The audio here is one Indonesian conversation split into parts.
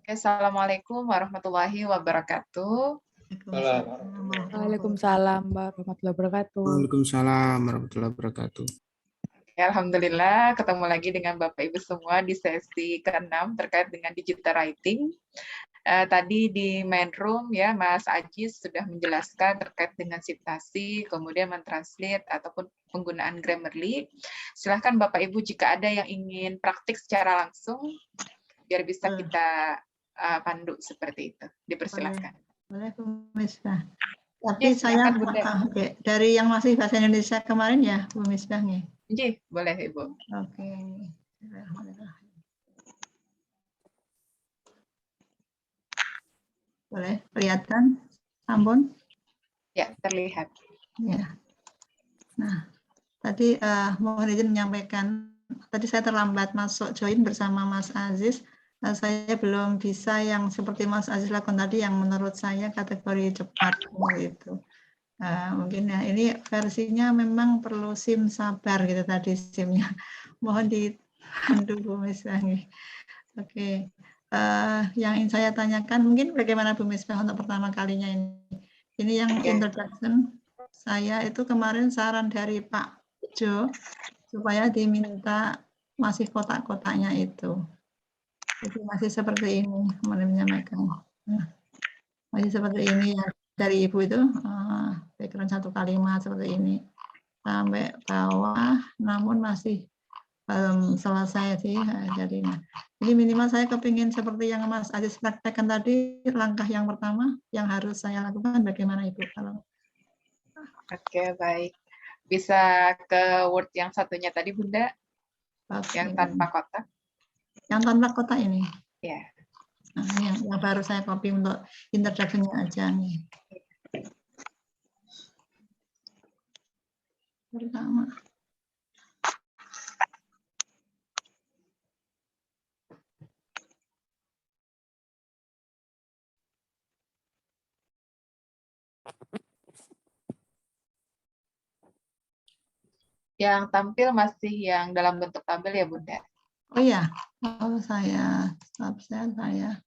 Oke, Assalamualaikum warahmatullahi wabarakatuh. Waalaikumsalam warahmatullahi wabarakatuh. Waalaikumsalam warahmatullahi wabarakatuh. Ya, Alhamdulillah ketemu lagi dengan Bapak Ibu semua di sesi ke-6 terkait dengan digital writing. Tadi di main room ya Mas Ajis sudah menjelaskan terkait dengan citasi, kemudian mentranslate ataupun penggunaan Grammarly. Silahkan Bapak Ibu jika ada yang ingin praktik secara langsung biar bisa kita pandu seperti itu. Dipersilakan. Boleh, Bu Misbah. Tapi Yes, saya Bunda. dari yang masih bahasa Indonesia kemarin ya, Bu Misbah nih. Iya, boleh Ibu. Oke. Boleh, kelihatan, Ambon? Ya, terlihat. Ya. Nah, tadi mohon izin menyampaikan, tadi saya terlambat masuk join bersama Mas Aziz. Saya belum bisa yang seperti Mas Aziz lakukan tadi, yang menurut saya kategori cepat gitu. Mungkin ya ini versinya memang perlu SIM sabar gitu tadi SIM-nya. Mohon dibantu Bu Misbah. Oke. Yang ingin saya tanyakan mungkin bagaimana Bu Misbah untuk pertama kalinya ini. Ini yang introduction saya itu kemarin saran dari Pak Jo supaya diminta masih kotak-kotaknya itu. Jadi masih seperti ini kemarin menyampaikan. Masih seperti ini ya dari Ibu itu background satu kalimat seperti ini sampai bawah, namun masih belum selesai sih jadinya. Jadi minimal saya kepingin seperti yang Mas Aziz praktekkan tadi, langkah yang pertama yang harus saya lakukan bagaimana Ibu? Kalau Oke, baik. Bisa ke Word yang satunya tadi, Bunda? Yang tanpa kotak? Yang tanpa kotak ini? Ya. Nah, ini yang baru saya copy untuk introduction-nya aja nih. Pertama. Yang tampil masih yang dalam bentuk tabel ya, Bunda? Oh iya, kalau saya subset saya.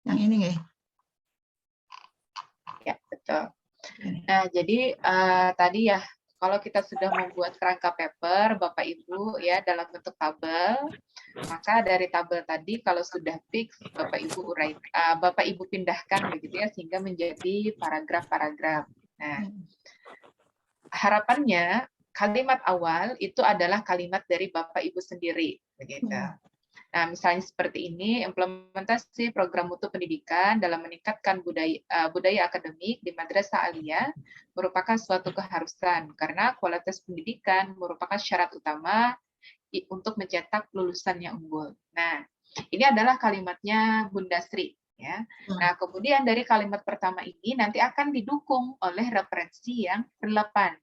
Yang ini nggih? Ya, betul. Nah, jadi tadi ya, kalau kita sudah membuat kerangka paper, Bapak Ibu ya dalam bentuk tabel, maka dari tabel tadi kalau sudah fix, Bapak Ibu pindahkan begitu ya sehingga menjadi paragraf-paragraf. Nah, harapannya kalimat awal itu adalah kalimat dari Bapak Ibu sendiri, begitu. Nah, misalnya seperti ini, implementasi program mutu pendidikan dalam meningkatkan budaya akademik di Madrasah Aliyah merupakan suatu keharusan karena kualitas pendidikan merupakan syarat utama untuk mencetak lulusan yang unggul. Nah, ini adalah kalimatnya Bunda Sri. Ya. Nah, kemudian dari kalimat pertama ini nanti akan didukung oleh referensi yang relevan.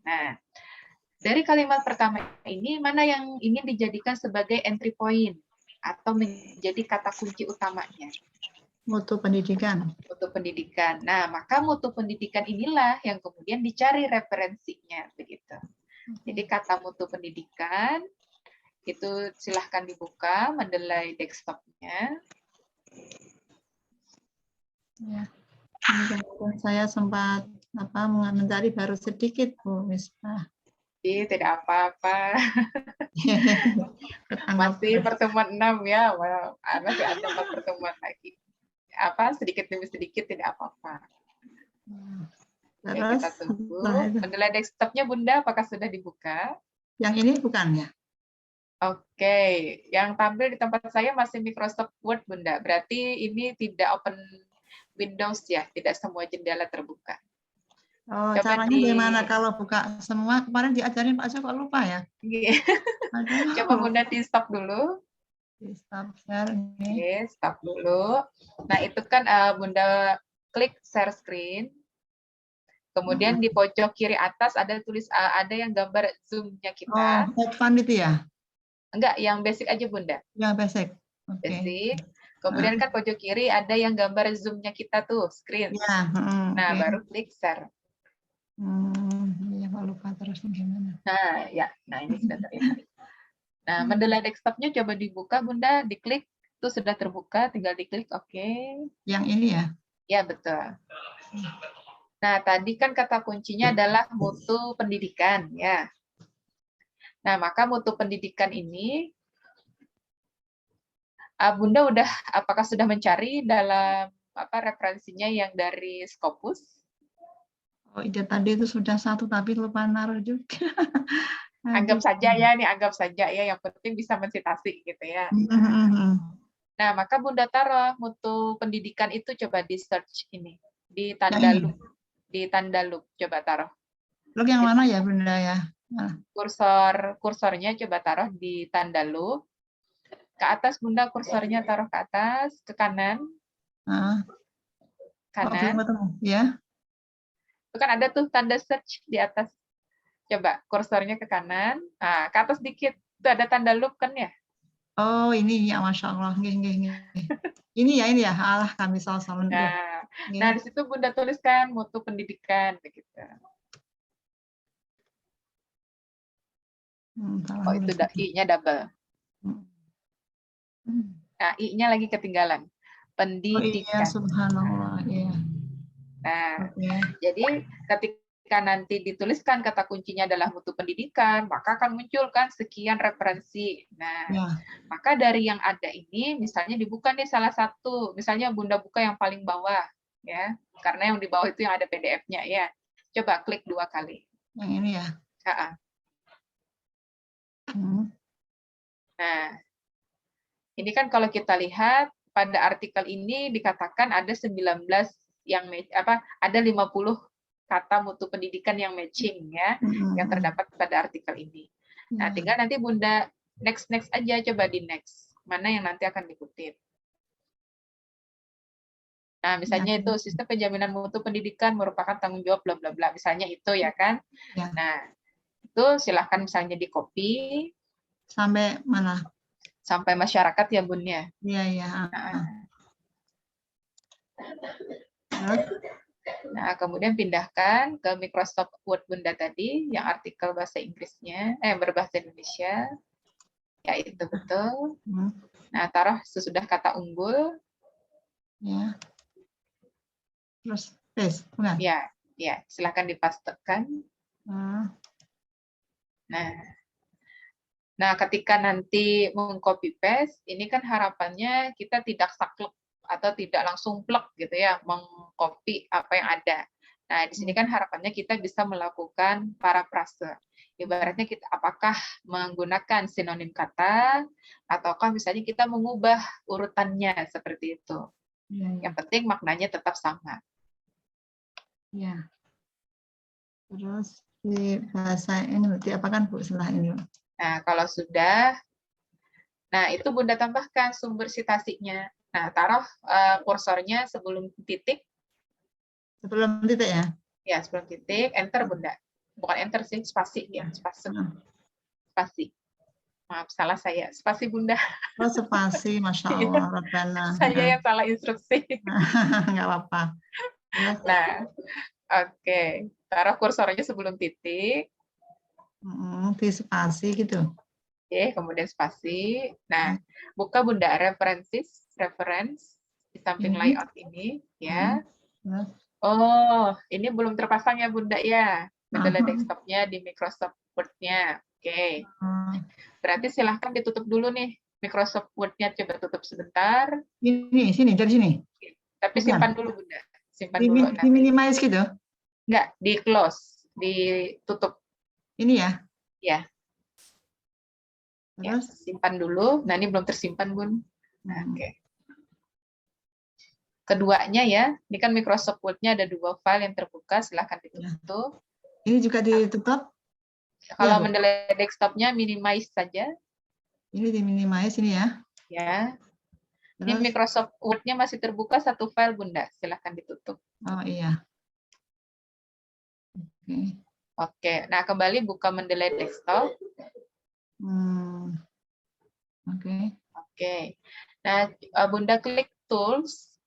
Nah, dari kalimat pertama ini mana yang ingin dijadikan sebagai entry point atau menjadi kata kunci utamanya? Mutu pendidikan. Mutu pendidikan. Nah, maka mutu pendidikan inilah yang kemudian dicari referensinya, begitu. Jadi kata mutu pendidikan itu silahkan dibuka mendelai desktopnya. Ya, kemudian saya sempat mencari baru sedikit Bu Misbah. Tidak apa-apa. Masih pertemuan 6 ya, masih ada 4 pertemuan lagi. Sedikit demi sedikit tidak apa-apa. Terus, kita tunggu. Mendelai desktopnya Bunda, apakah sudah dibuka? Yang ini bukan ya? Oke, yang tampil di tempat saya masih Microsoft Word Bunda. Berarti ini tidak open Windows ya, tidak semua jendela terbuka. Oh, caranya gimana kalau buka semua? Kemarin diajarin Pak Jo kok lupa ya? Coba Bunda di stop dulu. Di stop share ini. Oke, stop dulu. Nah, itu kan Bunda klik share screen. Kemudian di pojok kiri atas ada ada yang gambar zoom-nya kita. Oh, advance itu ya? Enggak, yang basic aja Bunda. Yang basic. Basic. Kemudian kan pojok kiri ada yang gambar zoom-nya kita tuh, screen. Ya, nah, baru klik share. Ya, Pak lupa terus gimana? Nah, ya. Nah, ini sudah terlihat. Nah, mendelay desktopnya coba dibuka, Bunda, diklik, itu sudah terbuka, tinggal diklik, oke. Yang ini ya? Ya, betul. Nah, tadi kan kata kuncinya adalah mutu pendidikan, ya. Nah, maka mutu pendidikan ini, Bunda apakah sudah mencari dalam referensinya yang dari Scopus? Oh, ide tadi itu sudah satu, tapi lupa naruh juga. Anggap saja ya, ini anggap saja ya, yang penting bisa mensitasi gitu ya. Nah, maka Bunda taruh mutu pendidikan itu coba di search ini, di tanda loop, coba taruh. Loop yang mana ya Bunda ya? Kursornya coba taruh di tanda loop. Ke atas Bunda kursornya taruh ke atas, ke kanan. Kanan. Ya. Itu kan ada tuh tanda search di atas. Coba kursornya ke kanan, nah, ke atas dikit, itu ada tanda loop kan ya? Oh ini ya, Masya Allah. Ini ya, Allah kami salah. Nah, di situ Bunda tuliskan mutu pendidikan, begitu. Oh, itu I-nya double. Nah, I-nya lagi ketinggalan. Pendidikan. Oh, iya, subhanallah. Iya. Nah, jadi ketika nanti dituliskan kata kuncinya adalah mutu pendidikan, maka akan muncul kan sekian referensi. Nah, maka dari yang ada ini, misalnya dibuka nih salah satu, misalnya Bunda buka yang paling bawah, ya, karena yang di bawah itu yang ada PDF-nya ya. Coba klik 2 kali. Yang ini ya. Nah, ini kan kalau kita lihat pada artikel ini dikatakan ada 19 yang ada 50 kata mutu pendidikan yang matching ya, yang terdapat pada artikel ini. Nah, tinggal nanti Bunda next aja, coba di next. Mana yang nanti akan dikutip. Nah, misalnya itu sistem penjaminan mutu pendidikan merupakan tanggung jawab bla bla bla, misalnya itu ya kan. Nah, itu silahkan misalnya di copy sampai mana? Sampai masyarakat ya Bun ya. Iya. Nah, kemudian pindahkan ke Microsoft Word Bunda tadi yang artikel bahasa Inggrisnya, berbahasa Indonesia. Ya, itu betul. Nah, taruh sesudah kata unggul. Ya. Terus paste, bukan? Ya, silakan dipastekan. Nah, ketika nanti meng-copy paste, ini kan harapannya kita tidak saklek atau tidak langsung plek gitu ya, meng-copy apa yang ada. Nah, di sini kan harapannya kita bisa melakukan parafrase. Ibaratnya kita apakah menggunakan sinonim kata, ataukah misalnya kita mengubah urutannya seperti itu. Yang penting maknanya tetap sama. Ya. Terus di bahasa ini berarti apa kan Bu setelah ini? Nah, kalau sudah, nah itu Bunda tambahkan sumber citasinya. Nah, taruh kursornya sebelum titik. Sebelum titik ya? Ya, sebelum titik, enter Bunda. Bukan enter sih, spasi ya, spasi. Maaf, salah saya. Spasi Bunda. Oh, spasi, Masya Allah. Rabbana. Saya yang salah instruksi. Nggak apa-apa. Nah, oke. Taruh kursornya sebelum titik. Di spasi gitu. Oke, kemudian spasi. Nah, buka Bunda reference di samping layout ini ya. Oh, ini belum terpasang ya Bunda ya. Mendelay desktopnya di Microsoft Word-nya. Oke. Berarti silahkan ditutup dulu nih Microsoft Word-nya, coba tutup sebentar. Ini sini, dari sini. Tapi simpan dulu Bunda. Simpan dulu nanti. Di minimize gitu? Enggak, di close, ditutup. Ini ya? Ya. Ya, simpan dulu. Nah, ini belum tersimpan, Bun. Nah, oke. Keduanya ya, ini kan Microsoft Word-nya ada 2 file yang terbuka, silahkan ditutup. Ini juga ditutup? Kalau mendelay desktop-nya minimize saja. Ini di minimize ini ya? Ya. Ini Microsoft Word-nya masih terbuka 1 file, Bunda. Silahkan ditutup. Oh iya. Oke. Nah, kembali buka mendelay desktop. Oke. Nah, Bunda klik Tools.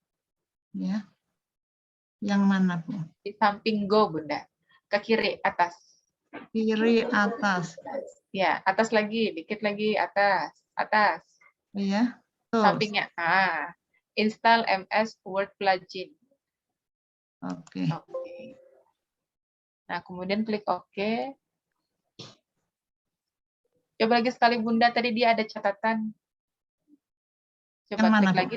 Ya. Yang mana, Bu? Di samping Go, Bunda. Ke kiri atas. Kiri atas. Ya, atas lagi, dikit lagi, atas, atas. Iya. Tools. Sampingnya. Install MS Word plugin. Oke. Oke. Nah, kemudian klik OK. Coba lagi sekali Bunda, tadi dia ada catatan. Coba Yang mana, klik Bu? lagi,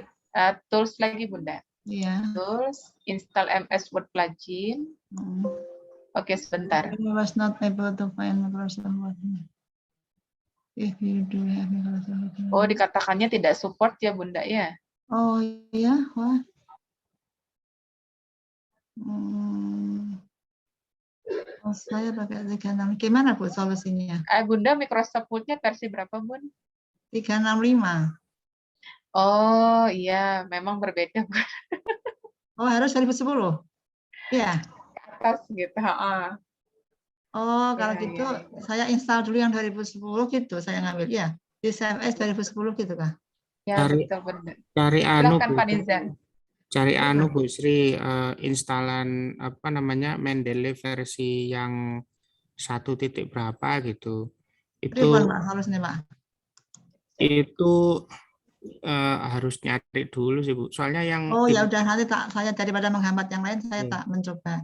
tools lagi Bunda. Iya. Tools, install MS Word plugin. Oke, sebentar. I was not able to find Microsoft Word. If you do have Microsoft Word. Oh, dikatakannya tidak support ya Bunda ya? Oh iya, wah. Oh, saya pakai 36. Gimana Bu solusinya? Bunda Microsoft Word-nya versi berapa Bun? 365. Oh iya, memang berbeda Bu. Oh, harus 2010. Iya. Atas gitu. Oh, kalau Ya, gitu ya, ya. saya install dulu yang 2010 gitu, saya ngambil ya. Di CMS 2010 gitu kah? Ya, Cari betul Bunda. cari Silahkan Bu. Pak Nizar. Cari Bu Sri, instalan apa namanya Mendeley versi yang 1 titik berapa gitu. Pripun, Itu Pak, solusinya, Pak? harus nyari dulu sih Bu. Soalnya yang Oh, ya udah nanti saya daripada menghambat yang lain, saya tak Nggih. mencoba.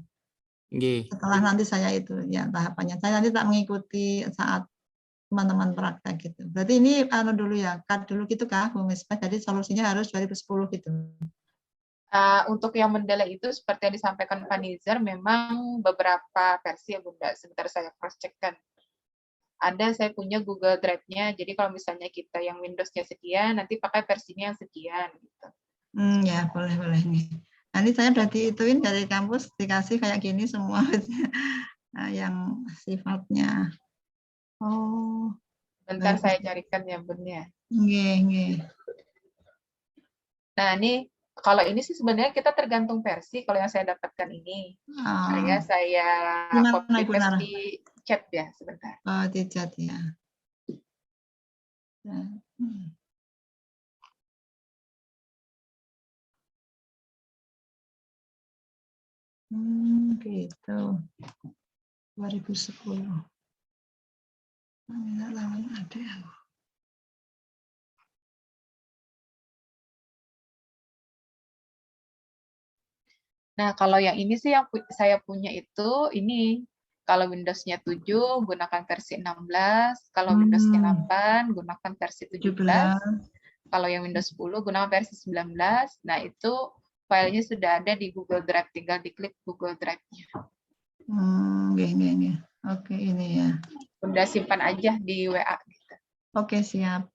Nggih. Setelah nanti saya itu ya tahapannya. Saya nanti tak mengikuti saat teman-teman praktek gitu. Berarti ini dulu ya, cut dulu gitu kah, Bu Misbah? Jadi solusinya harus 2010 gitu. Untuk yang Mendeley itu seperti yang disampaikan Pak Nizar, memang beberapa versi ya Bunda. Sebentar saya cross-check-kan. Ada saya punya Google Drive-nya, jadi kalau misalnya kita yang Windows-nya sekian, nanti pakai versinya yang sekian. Gitu. Ya, boleh nih. Nanti saya udah diituin dari kampus, dikasih kayak gini semua yang sifatnya. Oh. Bentar saya carikan ya Bun ya. Nggih. Nah ini, kalau ini sih sebenarnya kita tergantung versi, kalau yang saya dapatkan ini. Saya copy paste di chat ya, sebentar. Oh, di chat ya. Gitu. 2010. Nah, kalau yang ini sih yang saya punya itu, ini. Kalau Windows-nya 7, gunakan versi 16. Kalau Windows-nya 8, gunakan versi 17. Kalau yang Windows 10, gunakan versi 19. Nah, itu filenya sudah ada di Google Drive. Tinggal diklik Google Drive-nya. Nggih. Oke, ini ya. Bunda simpan aja di WA. Gitu. Oke, siap.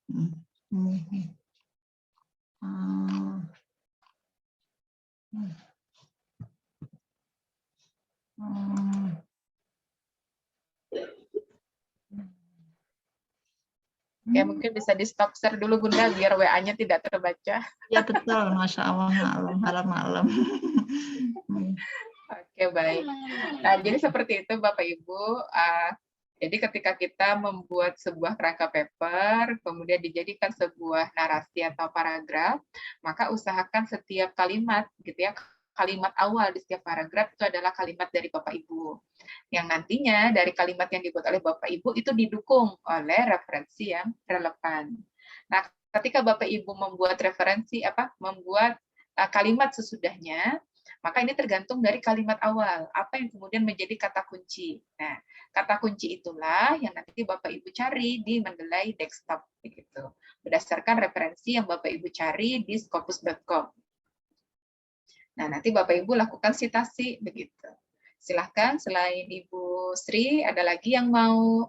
Ya, mungkin bisa di stop share dulu Bunda, biar WA-nya tidak terbaca. Ya, betul. Masya Allah, malam-malam. Oke, baik. Nah, jadi seperti itu Bapak Ibu. Jadi ketika kita membuat sebuah kerangka paper, kemudian dijadikan sebuah narasi atau paragraf, maka usahakan setiap kalimat, gitu ya, kalimat awal di setiap paragraf itu adalah kalimat dari Bapak Ibu. Yang nantinya dari kalimat yang dibuat oleh Bapak Ibu itu didukung oleh referensi yang relevan. Nah, ketika Bapak Ibu membuat membuat kalimat sesudahnya, maka ini tergantung dari kalimat awal, apa yang kemudian menjadi kata kunci. Nah, kata kunci itulah yang nanti Bapak Ibu cari di Mendeley Desktop, begitu. Berdasarkan referensi yang Bapak Ibu cari di scopus.com. Nah, nanti Bapak Ibu lakukan sitasi, begitu. Silahkan, selain Ibu Sri, ada lagi yang mau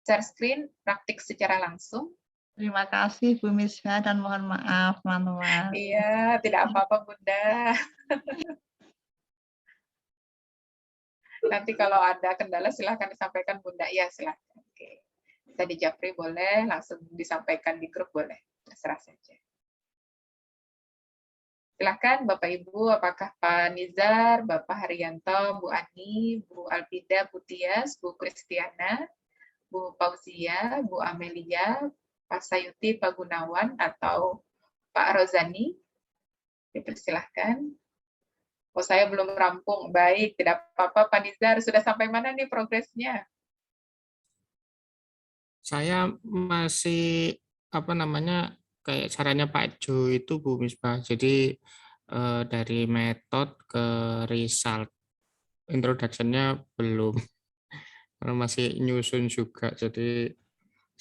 share screen, praktik secara langsung? Terima kasih Bu Misbah dan mohon maaf teman-teman. Iya, tidak apa-apa Bunda. Nanti kalau ada kendala silahkan disampaikan Bunda. Ya, silahkan. Oke. Bisa di Japri boleh, langsung disampaikan di grup boleh. Terserah saja. Silahkan Bapak Ibu, apakah Pak Nizar, Bapak Haryanto, Bu Ani, Bu Alpida, Bu Tias, Bu Kristiana, Bu Fauzia, Bu Amelia, Pak Sayuti, Pak Gunawan, atau Pak Rozani? Dipersilahkan. Oh, saya belum rampung. Baik, tidak apa-apa. Pak Nizar, sudah sampai mana nih progresnya? Saya masih apa namanya kayak caranya Pak Jo itu Bu Misbah. Jadi dari metode ke result, introduction-nya belum, karena masih nyusun juga. Jadi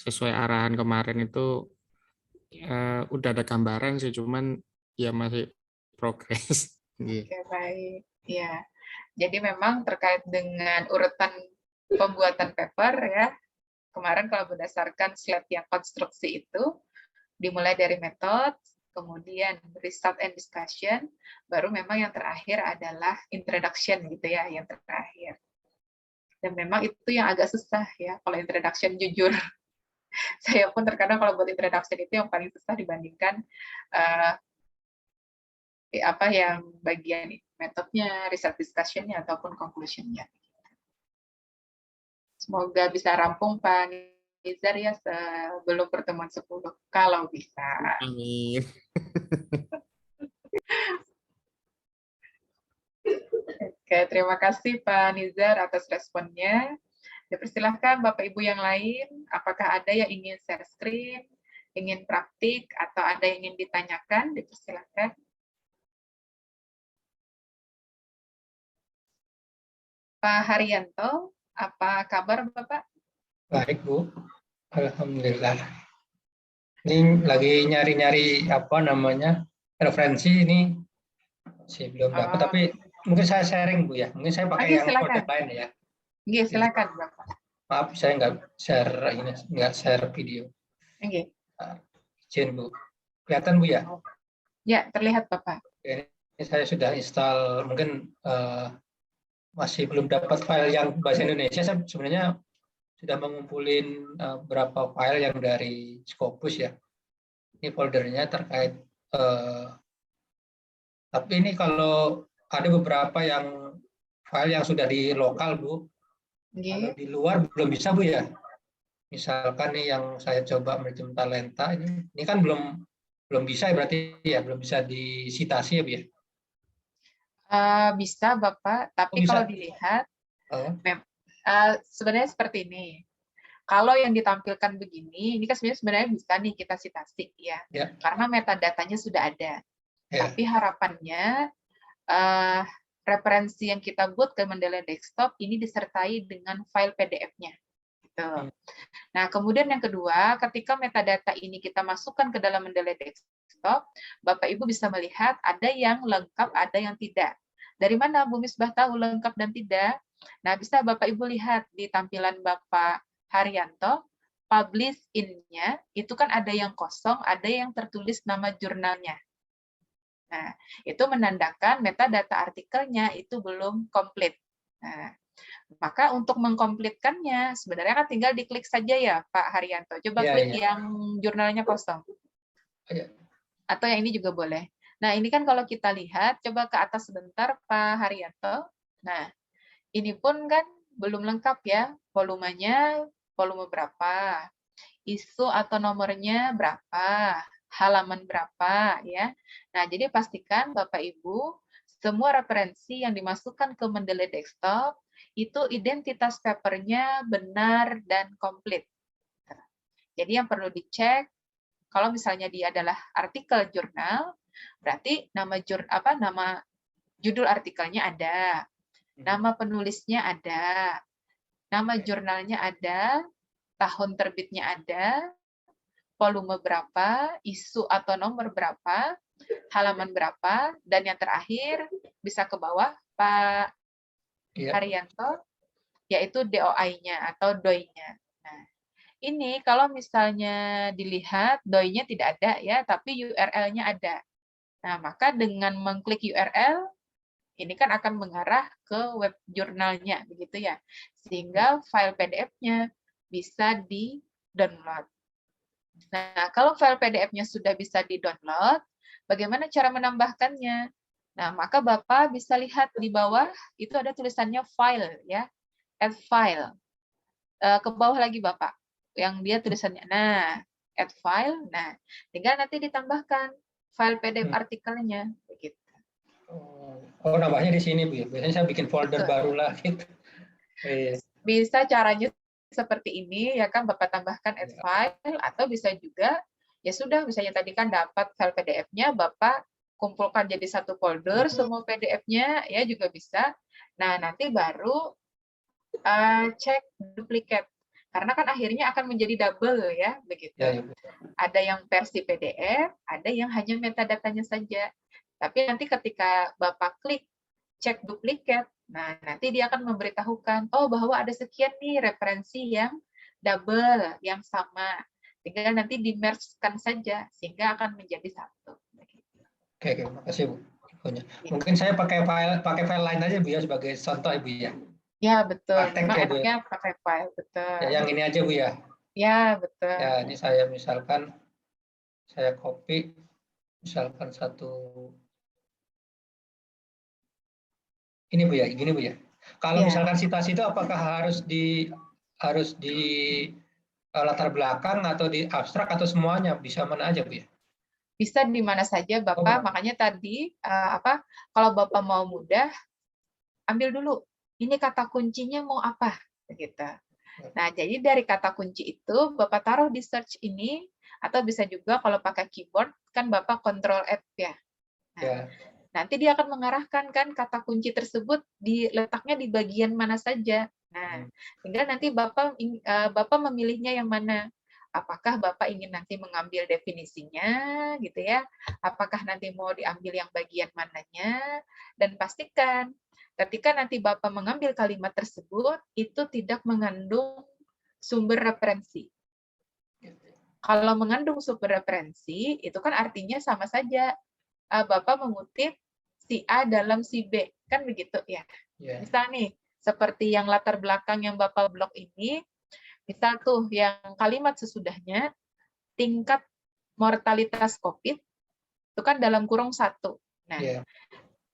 sesuai arahan kemarin itu udah ada gambaran sih, cuman ya masih progres. Iya. Oke, baik. Ya, jadi memang terkait dengan urutan pembuatan paper ya, kemarin kalau berdasarkan slide yang konstruksi itu, dimulai dari metode, kemudian result and discussion, baru memang yang terakhir adalah introduction gitu ya, yang terakhir. Dan memang itu yang agak susah ya, kalau introduction jujur. Saya pun terkadang kalau buat introduction itu yang paling susah dibandingkan apa yang bagian metodenya, result discussion-nya, ataupun conclusion-nya. Semoga bisa rampung Pak Nizar ya sebelum pertemuan 10, kalau bisa. Amin. Oke, terima kasih Pak Nizar atas responnya. Dipersilahkan Bapak Ibu yang lain, apakah ada yang ingin share screen, ingin praktik, atau ada yang ingin ditanyakan, dipersilahkan. Pak Haryanto, apa kabar Bapak? Baik, Bu. Alhamdulillah. Ini lagi nyari-nyari apa namanya referensi ini masih belum dapat, tapi mungkin saya sharing, Bu ya. Mungkin saya pakai Oke, yang silakan. produk lain ya. Oke, silakan Bapak. Maaf, saya nggak share video. Oke. Izin, Bu. Kelihatan, Bu ya? Ya, terlihat Bapak. Ini saya sudah install, mungkin masih belum dapat file yang bahasa Indonesia. Saya sebenarnya sudah mengumpulin beberapa file yang dari Scopus ya. Ini foldernya terkait, tapi ini kalau ada beberapa yang file yang sudah di lokal, Bu. Kalau di luar belum bisa, Bu ya. Misalkan nih yang saya coba manajemen talenta ini kan belum bisa ya, berarti ya belum bisa disitasi ya, Bu ya. Bisa Bapak, tapi bisa. kalau dilihat sebenarnya seperti ini. Kalau yang ditampilkan begini, ini kan sebenarnya bisa nih kita sitasi ya, karena metadatanya sudah ada. Tapi harapannya referensi yang kita buat ke Mendeley Desktop ini disertai dengan file PDF-nya. Gitu. Nah, kemudian yang kedua, ketika metadata ini kita masukkan ke dalam Mendeley Desktop, Bapak Ibu bisa melihat ada yang lengkap, ada yang tidak. Dari mana Bu Misbah tahu lengkap dan tidak? Nah, bisa Bapak Ibu lihat di tampilan Bapak Haryanto, publish in-nya, itu kan ada yang kosong, ada yang tertulis nama jurnalnya. Nah, itu menandakan metadata artikelnya itu belum komplit. Nah, maka untuk mengkomplitkannya, sebenarnya kan tinggal diklik saja ya Pak Haryanto. Coba klik yang jurnalnya kosong. Atau yang ini juga boleh. Nah, ini kan kalau kita lihat, coba ke atas sebentar Pak Haryanto. Nah, ini pun kan belum lengkap ya, volumenya, volume berapa, isu atau nomornya berapa, halaman berapa ya. Nah, jadi pastikan Bapak Ibu semua referensi yang dimasukkan ke Mendeley Desktop itu identitas papernya benar dan komplit. Jadi yang perlu dicek kalau misalnya dia adalah artikel jurnal, berarti nama judul artikelnya ada, nama penulisnya ada, nama jurnalnya ada, tahun terbitnya ada, volume berapa, isu atau nomor berapa, halaman berapa, dan yang terakhir bisa ke bawah Pak Haryanto, yaitu DOI-nya atau DOI-nya. Nah, ini kalau misalnya dilihat DOI-nya tidak ada ya, tapi URL-nya ada. Nah, maka dengan mengklik URL, ini kan akan mengarah ke web jurnalnya, begitu ya. Sehingga file PDF-nya bisa di-download. Nah, kalau file PDF-nya sudah bisa di-download, bagaimana cara menambahkannya? Nah, maka Bapak bisa lihat di bawah, itu ada tulisannya file, ya. Add file. Ke bawah lagi Bapak, yang dia tulisannya. Nah, add file, nah, tinggal nanti ditambahkan file PDF artikelnya. Begitu. Oh, nambahnya di sini, Bu. Biasanya saya bikin folder baru lah. Gitu. Bisa caranya seperti ini ya kan, Bapak tambahkan add file, atau bisa juga ya sudah, misalnya tadi kan dapat file PDF-nya, Bapak kumpulkan jadi satu folder semua PDF-nya ya juga bisa. Nah, nanti baru cek duplikat. Karena kan akhirnya akan menjadi double ya, begitu. Ya, ya. Ada yang versi PDF, ada yang hanya metadatanya saja. Tapi nanti ketika Bapak klik cek duplikat, nah nanti dia akan memberitahukan, oh bahwa ada sekian nih referensi yang double, yang sama. Tinggal nanti di-merge-kan saja, sehingga akan menjadi satu. Oke, makasih Bu. Mungkin saya pakai file lain aja Bu ya, sebagai contoh Ibu ya. Ya betul, Praktek memang ya, Bu. enaknya pakai file, betul. Ya, yang ini aja Bu ya. Ya, betul. Ya, ini saya misalkan, saya copy, misalkan satu, ini Bu ya, gini Bu ya. Kalau Ya. misalkan citasi itu apakah harus di latar belakang atau di abstrak atau semuanya, bisa mana aja Bu ya? Bisa di mana saja Bapak, makanya tadi kalau Bapak mau mudah, ambil dulu ini kata kuncinya mau apa gitu. Nah, jadi dari kata kunci itu Bapak taruh di search ini, atau bisa juga kalau pakai keyboard kan Bapak Ctrl F ya. Nah, nanti dia akan mengarahkan kan kata kunci tersebut diletaknya di bagian mana saja. Nah, tinggal nanti Bapak memilihnya yang mana. Apakah Bapak ingin nanti mengambil definisinya gitu ya? Apakah nanti mau diambil yang bagian mananya? Dan pastikan ketika nanti Bapak mengambil kalimat tersebut itu tidak mengandung sumber referensi. Kalau mengandung sumber referensi itu kan artinya sama saja Bapak mengutip si A dalam si B, kan begitu ya. Misal nih, seperti yang latar belakang yang Bapak blok ini, misal tuh yang kalimat sesudahnya, tingkat mortalitas COVID, itu kan dalam kurung 1. Nah,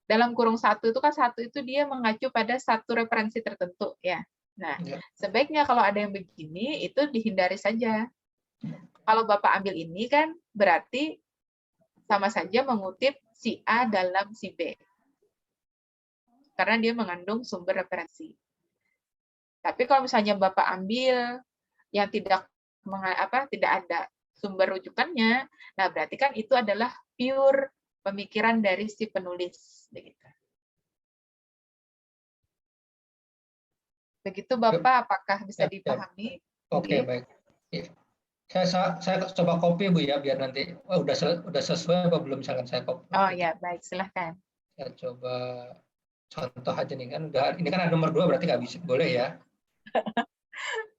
dalam kurung 1 itu kan 1 itu dia mengacu pada satu referensi tertentu ya. Nah, sebaiknya kalau ada yang begini, itu dihindari saja. Kalau Bapak ambil ini kan berarti sama saja mengutip si A dalam si B. Karena dia mengandung sumber referensi. Tapi kalau misalnya Bapak ambil yang tidak ada sumber rujukannya, nah berarti kan itu adalah pure pemikiran dari si penulis. Begitu Bapak, apakah bisa dipahami? Oke, baik. Saya coba copy Bu ya, biar nanti udah sesuai apa belum, misalkan saya copy. Oh ya, baik, silahkan. Saya coba contoh aja nih kan, ini kan ada nomor 2 berarti nggak bisa, boleh ya?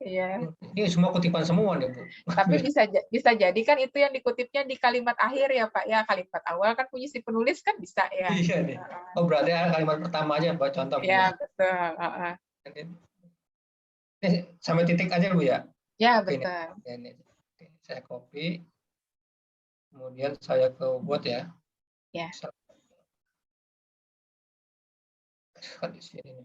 Iya. Ini semua kutipan semua nih Bu. Tapi bisa jadi kan itu yang dikutipnya di kalimat akhir ya Pak ya, kalimat awal kan punya si penulis kan bisa ya. Iya nih. Oh berarti kalimat pertama aja buat contoh Bu. Ya betul. Ini sampai titik aja Bu ya? Ya betul. Ini. Saya copy, kemudian saya ke Word ya. Ya. Di sini.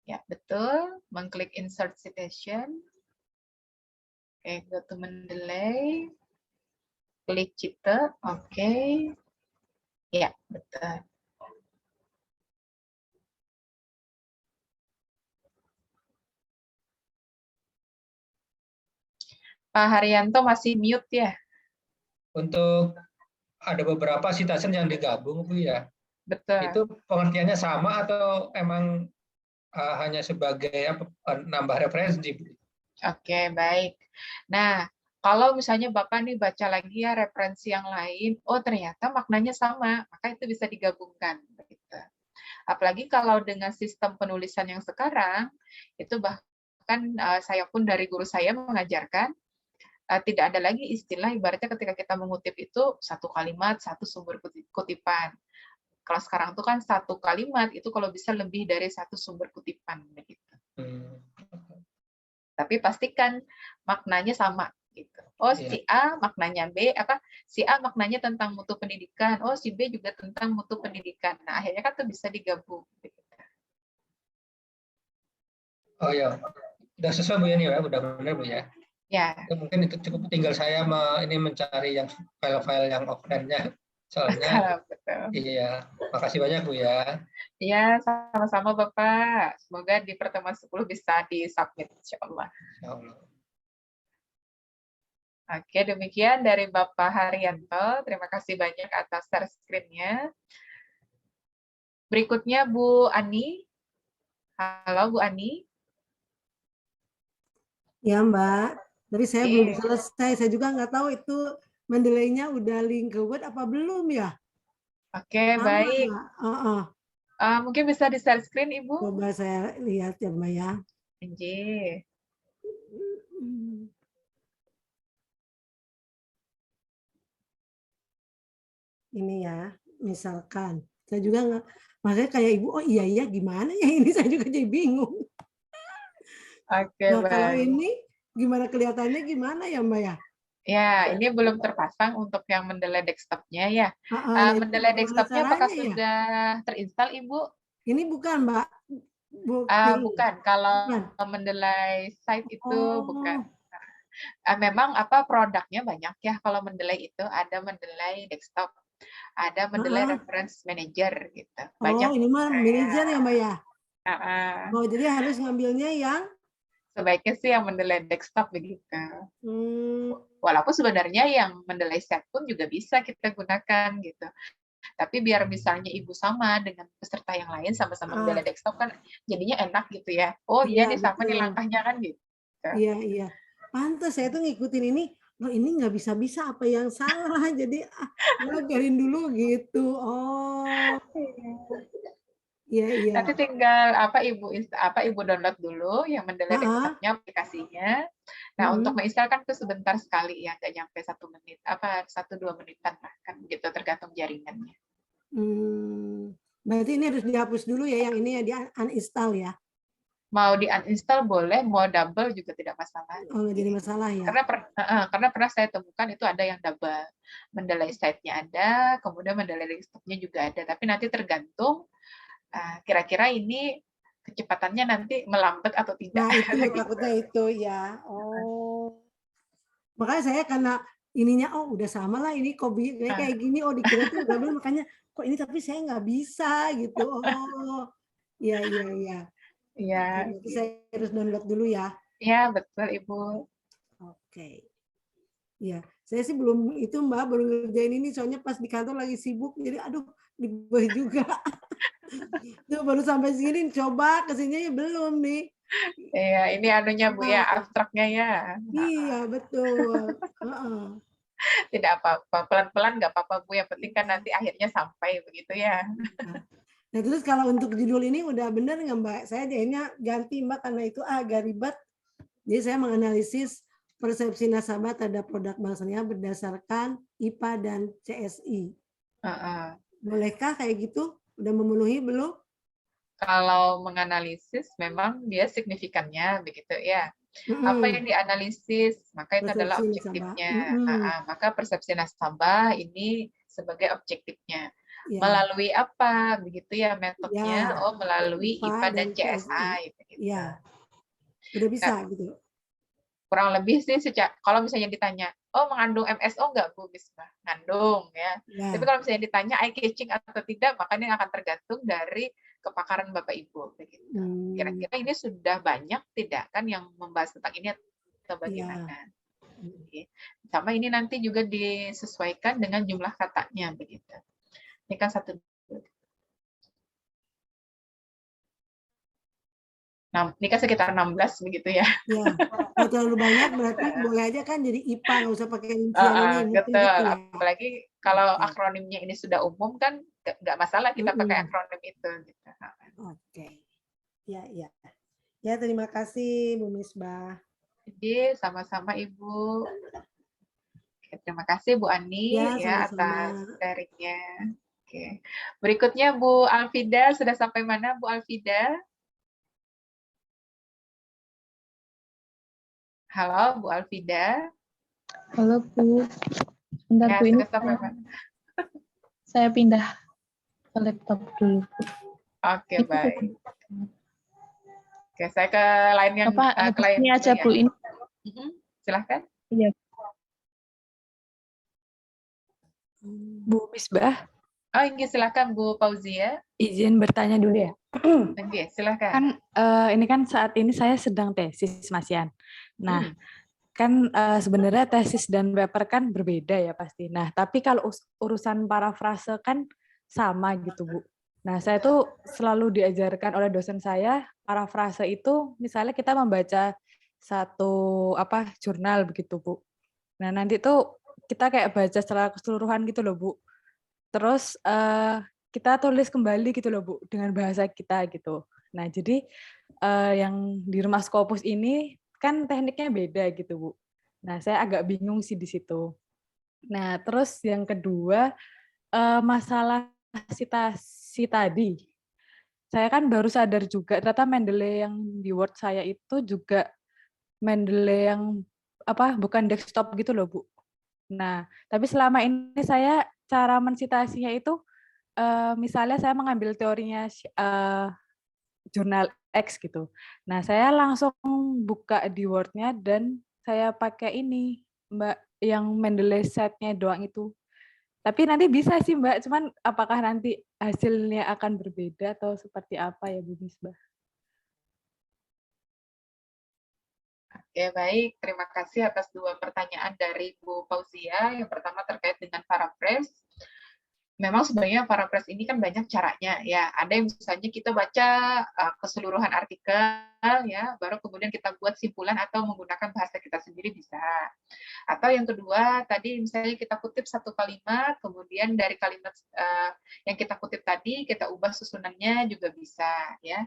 Ya, betul. Mengklik insert citation. Oke, go to Mendeley. Klik cite. Oke. Ya, betul. Pak Haryanto masih mute ya? Untuk ada beberapa citation yang digabung Bu ya. Betul. Itu pengertiannya sama atau emang hanya sebagai nambah referensi Bu? Oke, baik. Nah, kalau misalnya Bapak nih baca lagi ya referensi yang lain, oh ternyata maknanya sama, maka itu bisa digabungkan. Apalagi kalau dengan sistem penulisan yang sekarang, itu bahkan saya pun dari guru saya mengajarkan, tidak ada lagi istilah ibaratnya ketika kita mengutip itu satu kalimat, satu sumber kutipan. Kalau sekarang itu kan satu kalimat, itu kalau bisa lebih dari satu sumber kutipan. Begitu. Tapi pastikan maknanya sama. Gitu. Oh, si A maknanya B, si A maknanya tentang mutu pendidikan, oh si B juga tentang mutu pendidikan. Nah, akhirnya kan itu bisa digabung. Gitu. Oh ya, udah sesuai Bu ya nih ya, udah benar Bu ya. Ya. Itu mungkin itu cukup, tinggal saya ini mencari yang file-file yang offline-nya. Soalnya Betul. iya, makasih banyak Bu ya. Ya, sama-sama Bapak. Semoga di pertemuan 10 bisa disubmit, insyaallah. Insyaallah. Oke, demikian dari Bapak Haryanto. Terima kasih banyak atas share screen-nya. Berikutnya Bu Ani. Halo Bu Ani. Ya Mbak, tapi saya Oke. belum selesai. Saya juga nggak tahu itu Mendeley-nya udah link ke Word apa belum ya? Oke, Sama, baik. Mbak. Mungkin bisa di share screen, Ibu. Coba saya lihat ya Mbak ya. Nggih. Ini ya, misalkan. Saya juga nggak, makanya kayak Ibu, oh iya gimana ya ini saya juga jadi bingung. Oke, Nah kalau baik. ini gimana kelihatannya gimana ya Mbak ya? Ya, ini belum terpasang untuk yang Mendeley desktop-nya ya. Nah, itu Mendeley gimana desktop-nya apakah caranya ya? sudah terinstall, Ibu? Ini bukan Mbak. Bukan, kalau Bukan. Mendeley site itu bukan. Oh, Memang produknya banyak ya. Kalau Mendeley itu ada Mendeley desktop, ada Mendeley reference manager gitu. oh Banyak. ini mah manajer ya Mbak ya? Oh jadi harus ngambilnya yang Sebaiknya sih yang Mendeley desktop begitu. hmm, Walaupun sebenarnya yang Mendeley set pun juga bisa kita gunakan gitu. Tapi biar misalnya Ibu sama dengan peserta yang lain sama-sama Mendeley desktop kan jadinya enak gitu ya. Oh iya nih sama nih langkahnya kan gitu. Iya. Pantes saya tuh ngikutin ini, loh ini nggak bisa-bisa apa yang salah, jadi biarin dulu gitu. Oh, iya. Nanti tinggal Ibu download dulu yang Mendeley desktop-nya aplikasinya. Nah, untuk menginstalkan itu sebentar sekali ya, nggak nyampe 1 menit, 1-2 menitan lah kan gitu tergantung jaringannya. Berarti ini harus dihapus dulu ya, yang ini ya di uninstall ya? Mau di uninstall boleh, mau double juga tidak masalah. Oh, nggak jadi masalah ya? Karena pernah saya temukan itu ada yang double. Mendeley site-nya ada, kemudian Mendeley desktop-nya juga ada. Tapi nanti tergantung kira-kira ini kecepatannya nanti melambat atau tidak. Nah, itu takutnya itu ya. Oh. Makanya saya karena ininya, oh udah sama lah ini kopi kayak gini, oh dikira tuh udah belum, makanya kok ini tapi saya nggak bisa gitu. Oh, iya. Iya. Nanti saya harus download dulu ya. Iya, betul Ibu. Oke. Ya, saya sih belum itu Mbak, baru ngerjain ini soalnya pas di kantor lagi sibuk, jadi aduh ribet juga. Tuh baru sampai sini coba kesininya belum nih. Iya, ini anunya Bu ya, abstraknya ya. Iya, betul. Tidak apa-apa, pelan-pelan nggak apa-apa Bu, yang penting kan nanti akhirnya sampai begitu ya. Nah terus kalau untuk judul ini udah bener nggak Mbak? Saya jadinya ganti Mbak karena itu agak ribet. Jadi saya menganalisis persepsi nasabah terhadap produk bank syariah berdasarkan IPA dan CSI. Bolehkah kayak gitu? Udah memenuhi belum? Kalau menganalisis memang dia signifikannya begitu ya. Apa yang dianalisis, maka itu adalah objektifnya. Maka persepsi nasabah ini sebagai objektifnya. Melalui apa begitu ya metodenya? Oh, melalui IPA dan CSI begitu. Iya. Udah bisa gitu. Kurang lebih sih kalau misalnya ditanya, oh mengandung MSO nggak Bu Misbah? Ngandung ya. Tapi kalau misalnya ditanya eye catching atau tidak, makanya akan tergantung dari kepakaran Bapak Ibu begitu. Kira-kira ini sudah banyak tidak kan yang membahas tentang ini atau bagaimana? Sama ini nanti juga disesuaikan dengan jumlah katanya begitu. Ini kan ini kan sekitar 16 begitu ya. Iya, kalau terlalu banyak berarti boleh aja kan jadi IPA, nggak usah pakai rincian ini. Betul, gitu ya. Apalagi kalau akronimnya ini sudah umum kan nggak masalah kita pakai akronim itu. Gitu. Oke, ya. Ya terima kasih Bu Misbah. Jadi sama-sama Ibu. Oke, terima kasih Bu Ani ya atas sharingnya. Oke, berikutnya Bu Alfida, sudah sampai mana Bu Alfida? Halo Bu Alfida. Halo Bu. Sebentar Bu, ini saya pindah ke laptop dulu Bu. Oke, baik. Oke, saya ke lain yang Bapak, ke lain ini aja ya. Bu ini. Silahkan. Iya. Bu Misbah, Oh, ini silakan Bu Fauzia. izin bertanya dulu ya. Oke, silakan. Kan ini kan saat ini saya sedang tesis, Mas Yan. Nah, Hmm. kan sebenarnya tesis dan paper kan berbeda ya pasti. Nah, tapi kalau urusan parafrase kan sama gitu, Bu. Nah, saya tuh selalu diajarkan oleh dosen saya, parafrase itu misalnya kita membaca satu jurnal begitu, Bu. Nah, nanti tuh kita kayak baca secara keseluruhan gitu loh, Bu. Terus kita tulis kembali gitu loh, Bu, dengan bahasa kita gitu. Nah, jadi yang di Rumah Scopus ini kan tekniknya beda gitu, Bu. Nah, saya agak bingung sih di situ. Nah, terus yang kedua, masalah sitasi tadi. Saya kan baru sadar juga, ternyata Mendeley yang di Word saya itu juga Mendeley yang bukan desktop gitu loh, Bu. Nah, tapi selama ini saya cara mensitasinya itu, misalnya saya mengambil teorinya jurnal X gitu. Nah, saya langsung buka di Word-nya dan saya pakai ini, Mbak, yang Mendeley set-nya doang itu. Tapi nanti bisa sih, Mbak, cuman apakah nanti hasilnya akan berbeda atau seperti apa ya, Bu Misbah? Oke, baik. Terima kasih atas dua pertanyaan dari Bu Fauzia. Yang pertama terkait dengan paraphrase. Memang sebenarnya paraphrase ini kan banyak caranya ya. Ada yang misalnya kita baca keseluruhan artikel ya, baru kemudian kita buat simpulan atau menggunakan bahasa kita sendiri bisa. Atau yang kedua tadi misalnya kita kutip satu kalimat, kemudian dari kalimat yang kita kutip tadi kita ubah susunannya juga bisa ya.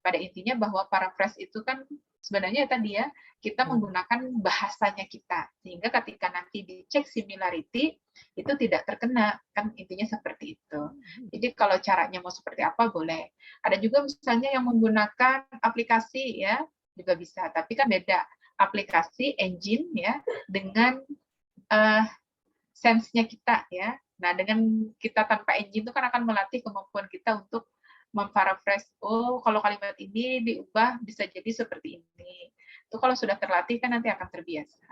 Pada intinya bahwa paraphrase itu kan sebenarnya tadi ya, kita menggunakan bahasanya kita, sehingga ketika nanti dicek similarity, itu tidak terkena, kan intinya seperti itu. Jadi kalau caranya mau seperti apa, boleh. Ada juga misalnya yang menggunakan aplikasi ya, juga bisa, tapi kan beda. Aplikasi, engine ya, dengan sense-nya kita ya. Nah, dengan kita tanpa engine itu kan akan melatih kemampuan kita untuk memparaphrase, oh kalau kalimat ini diubah bisa jadi seperti ini. Itu kalau sudah terlatih kan nanti akan terbiasa.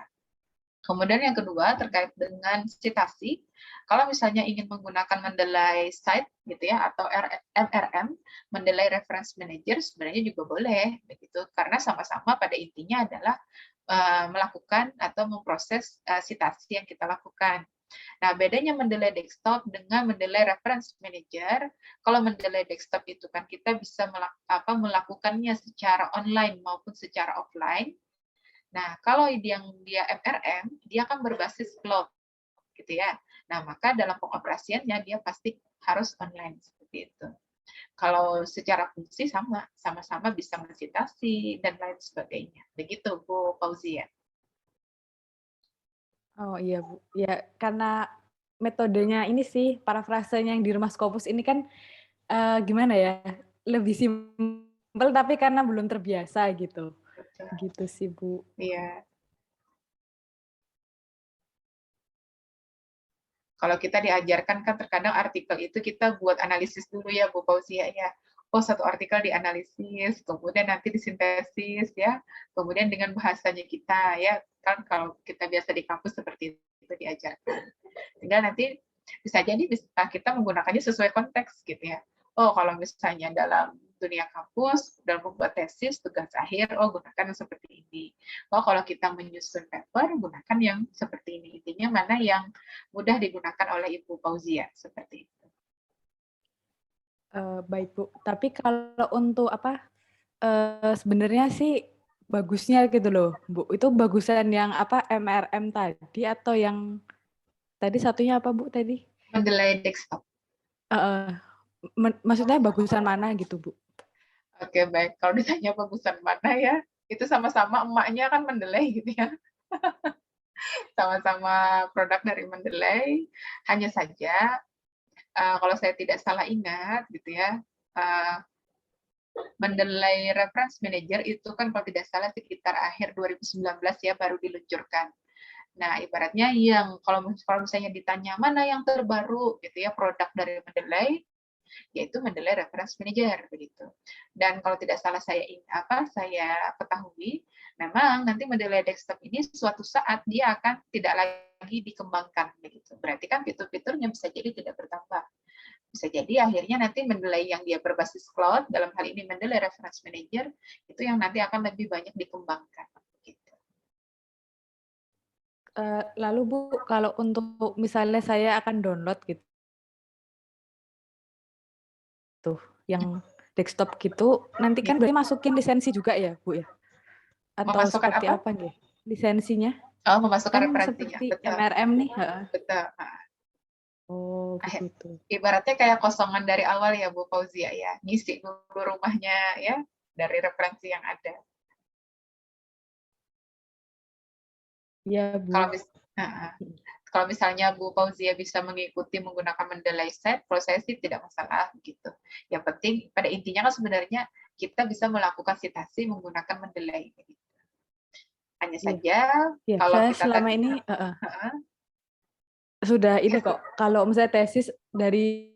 Kemudian yang kedua terkait dengan citasi, kalau misalnya ingin menggunakan Mendeley Site gitu ya atau MRM, Mendeley Reference Manager sebenarnya juga boleh begitu karena sama-sama pada intinya adalah melakukan atau memproses citasi yang kita lakukan. Nah, bedanya Mendeley Desktop dengan Mendeley Reference Manager, kalau Mendeley Desktop itu kan kita bisa melakukannya secara online maupun secara offline. Nah, kalau dia MRM, dia akan berbasis cloud, gitu ya. Nah, maka dalam pengoperasiannya dia pasti harus online seperti itu. Kalau secara fungsi sama-sama bisa mensitasi dan lain sebagainya. Begitu, Bu Fauzia. Oh iya, Bu. Ya, karena metodenya ini sih, parafrasenya yang di Rumah Scopus ini kan gimana ya, lebih simpel tapi karena belum terbiasa gitu. Betul. Gitu sih, Bu. Iya. Kalau kita diajarkan kan terkadang artikel itu kita buat analisis dulu ya Bu Fauzia ya. Oh, satu artikel dianalisis, kemudian nanti disintesis ya, kemudian dengan bahasanya kita ya, kan kalau kita biasa di kampus seperti itu diajarkan. Tinggal nanti bisa jadi kita menggunakannya sesuai konteks gitu ya. Oh, kalau misalnya dalam dunia kampus, dalam membuat tesis, tugas akhir, oh gunakan yang seperti ini. Oh, kalau kita menyusun paper, gunakan yang seperti ini. Intinya mana yang mudah digunakan oleh Ibu Fauzia, seperti itu. Baik, Bu. Tapi kalau untuk sebenarnya sih bagusnya gitu loh, Bu. Itu bagusan yang MRM tadi atau yang tadi satunya apa, Bu, tadi? Mendeley Desktop. Maksudnya bagusan mana gitu, Bu? Oke, baik. Kalau ditanya bagusan mana ya, itu sama-sama emaknya kan Mendeley gitu ya. Sama-sama produk dari Mendeley. Hanya saja, kalau saya tidak salah ingat gitu ya, Mendeley Reference Manager itu kan kalau tidak salah sekitar akhir 2019 ya baru diluncurkan. Nah, ibaratnya yang kalau misalnya ditanya mana yang terbaru gitu ya produk dari Mendeley, yaitu Mendeley Reference Manager begitu. Dan kalau tidak salah saya ketahui, memang nanti Mendeley Desktop ini suatu saat dia akan tidak lagi dikembangkan begitu. Berarti kan fitur-fiturnya bisa jadi tidak bertambah. Bisa jadi akhirnya nanti Mendeley yang dia berbasis cloud, dalam hal ini Mendeley Reference Manager, itu yang nanti akan lebih banyak dikembangkan. Lalu Bu, kalau untuk misalnya saya akan download gitu, yang desktop gitu, nanti kan berarti masukin lisensi juga ya Bu ya? Atau Memasukkan seperti apa nih lisensinya? Oh, memasukkan Kan referensinya. seperti Betul. MRM nih. Betul. Oh, begitu. Ibaratnya kayak kosongan dari awal ya Bu Fauzia ya, ngisi dulu rumahnya ya dari referensi yang ada. Iya Bu. Kalau misalnya Bu Fauzia bisa mengikuti menggunakan Mendeley Set, kalau saya sih tidak masalah gitu. Yang penting pada intinya kan sebenarnya kita bisa melakukan sitasi menggunakan Mendeley. Gitu. Hanya saja kalau saya kita selama ini sudah ini kok. Kalau misalnya tesis dari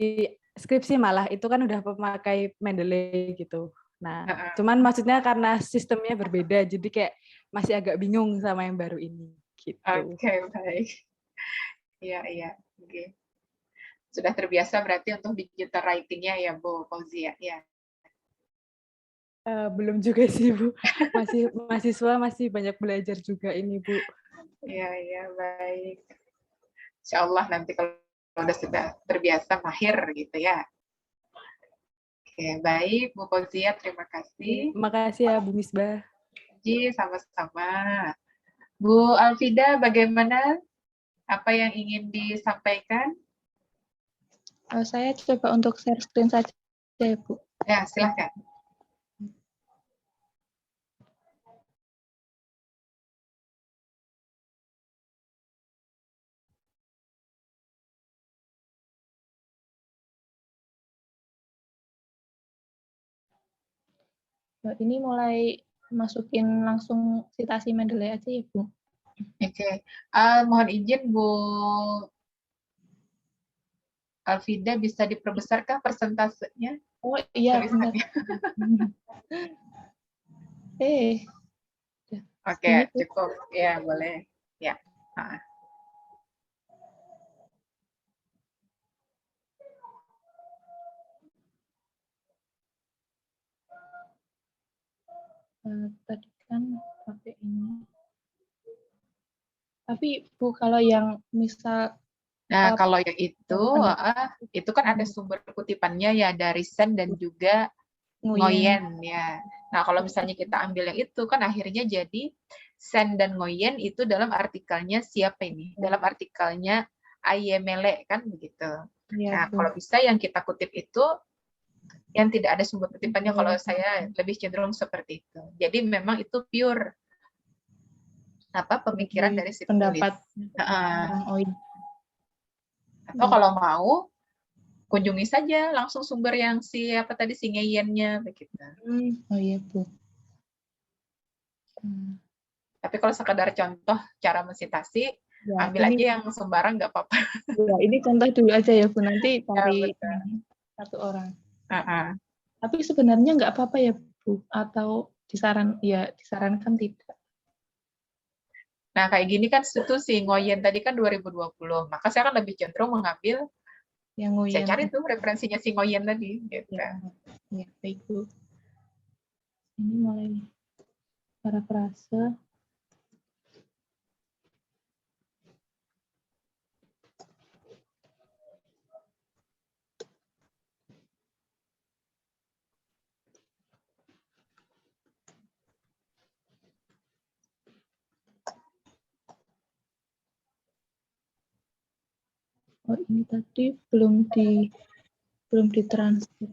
skripsi malah itu kan udah memakai Mendeley gitu. Nah, cuman maksudnya karena sistemnya berbeda, jadi kayak masih agak bingung sama yang baru ini. Gitu. Oke, baik. Iya. Oke. Sudah terbiasa berarti untuk digital writing-nya ya Bu Fauzia ya. Belum juga sih Bu. Masih mahasiswa masih banyak belajar juga ini Bu. Iya, baik. Insya Allah nanti kalau sudah terbiasa mahir gitu ya. Oke, baik Bu Fauzia, terima kasih. Terima kasih ya Bu Misbah. Ji, sama-sama. Bu Alfida, bagaimana? Apa yang ingin disampaikan? Saya coba untuk share screen saja ya Bu. Ya, silakan. Ini mulai masukin langsung sitasi Mendeley aja ya Bu. Oke. Mohon izin Bu Alfida, bisa diperbesarkah persentasenya? Oh iya, benar. Oke, cukup. Ya, boleh. Ya. Tadi kan pakai ini. Tapi Bu, kalau yang misal kalau yang itu kan ada sumber kutipannya ya dari Sen dan juga Ngoyen ya. Nah, kalau misalnya kita ambil yang itu kan akhirnya jadi Sen dan Ngoyen itu dalam artikelnya siapa ini? Dalam artikelnya Ayemele kan begitu. Nah, kalau bisa yang kita kutip itu yang tidak ada sumber kutipannya, kalau saya lebih cenderung seperti itu. Jadi memang itu pure pemikiran dari si pendapat atau kalau mau kunjungi saja langsung sumber yang si Ngoyen-nya begitu. Oh iya Bu. Tapi kalau sekedar contoh cara mensitasi, ambil aja yang sembarang nggak apa-apa. Ya, ini contoh dulu aja ya Bu, nanti cari satu orang. Tapi sebenarnya nggak apa-apa ya Bu, atau disarankan tidak. Nah, kayak gini kan itu si Ngoyen tadi kan 2020, maka saya kan lebih cenderung mengambil yang Ngoyen. Saya cari tuh referensinya si Ngoyen tadi. Gitu. Ya, baik Bu. Ini mulai parafrase. Oh, ini tadi belum ditransfer.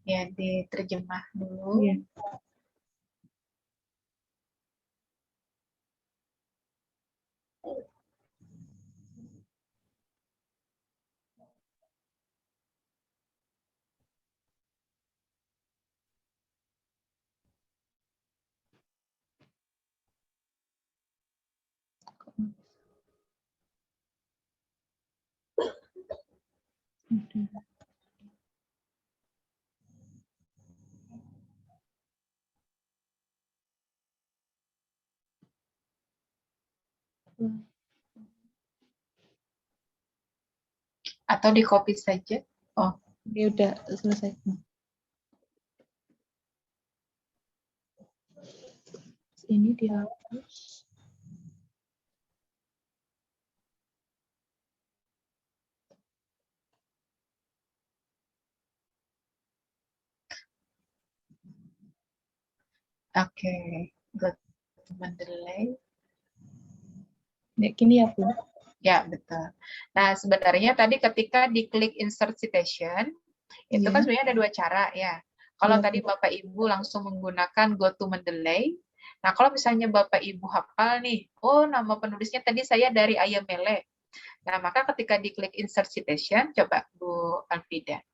Ya, diterjemah dulu. Ya. Atau di copy saja. Oh, Ini udah selesai. Ini dihapus. oke. Go to Mendeley. Nih, gini ya, Bu. Ya, betul. Nah, sebenarnya tadi ketika diklik insert citation, itu kan Iya. sebenarnya ada dua cara ya. Kalau Iya, tadi Bu. Bapak Ibu langsung menggunakan go to Mendeley, nah kalau misalnya Bapak Ibu hafal nih, oh nama penulisnya tadi saya dari Ayamele. Nah, maka ketika diklik insert citation, coba Bu Alfida.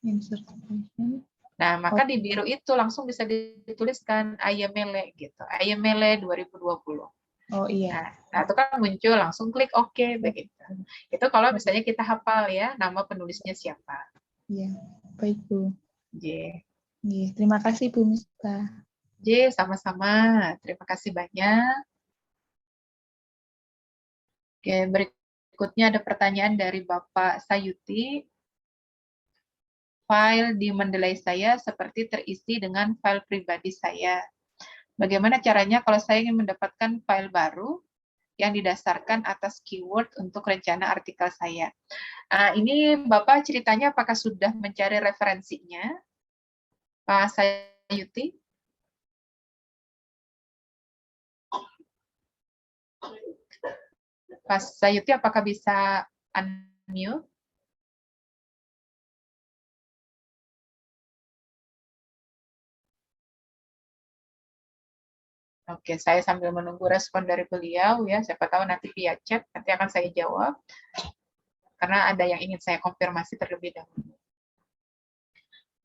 Insert citation. Nah, maka di biru itu langsung bisa dituliskan Ayamele gitu. Ayamele 2020. Oh iya. Nah, itu kan muncul langsung klik OK begitu. Itu kalau misalnya kita hafal ya nama penulisnya siapa. Iya, baik Bu. J. Iya, terima kasih Bu Misbah. J, sama-sama. Terima kasih banyak. Oke, berikutnya ada pertanyaan dari Bapak Sayuti. File di Mendeley saya seperti terisi dengan file pribadi saya. Bagaimana caranya kalau saya ingin mendapatkan file baru yang didasarkan atas keyword untuk rencana artikel saya? Ini Bapak ceritanya apakah sudah mencari referensinya, Pak Sayuti? Pak Sayuti, apakah bisa unmute? Oke, saya sambil menunggu respon dari beliau ya. Siapa tahu nanti via chat nanti akan saya jawab. Karena ada yang ingin saya konfirmasi terlebih dahulu.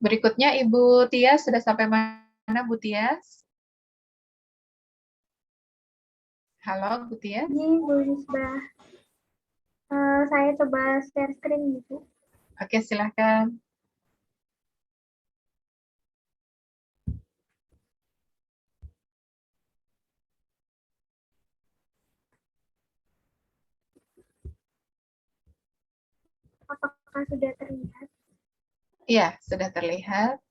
Berikutnya Ibu Tias sudah sampai mana Bu Tias? Halo Bu Tias. Ini Bu Misbah. Saya coba share screen gitu. Oke, silahkan. Apakah sudah terlihat? Iya, sudah terlihat.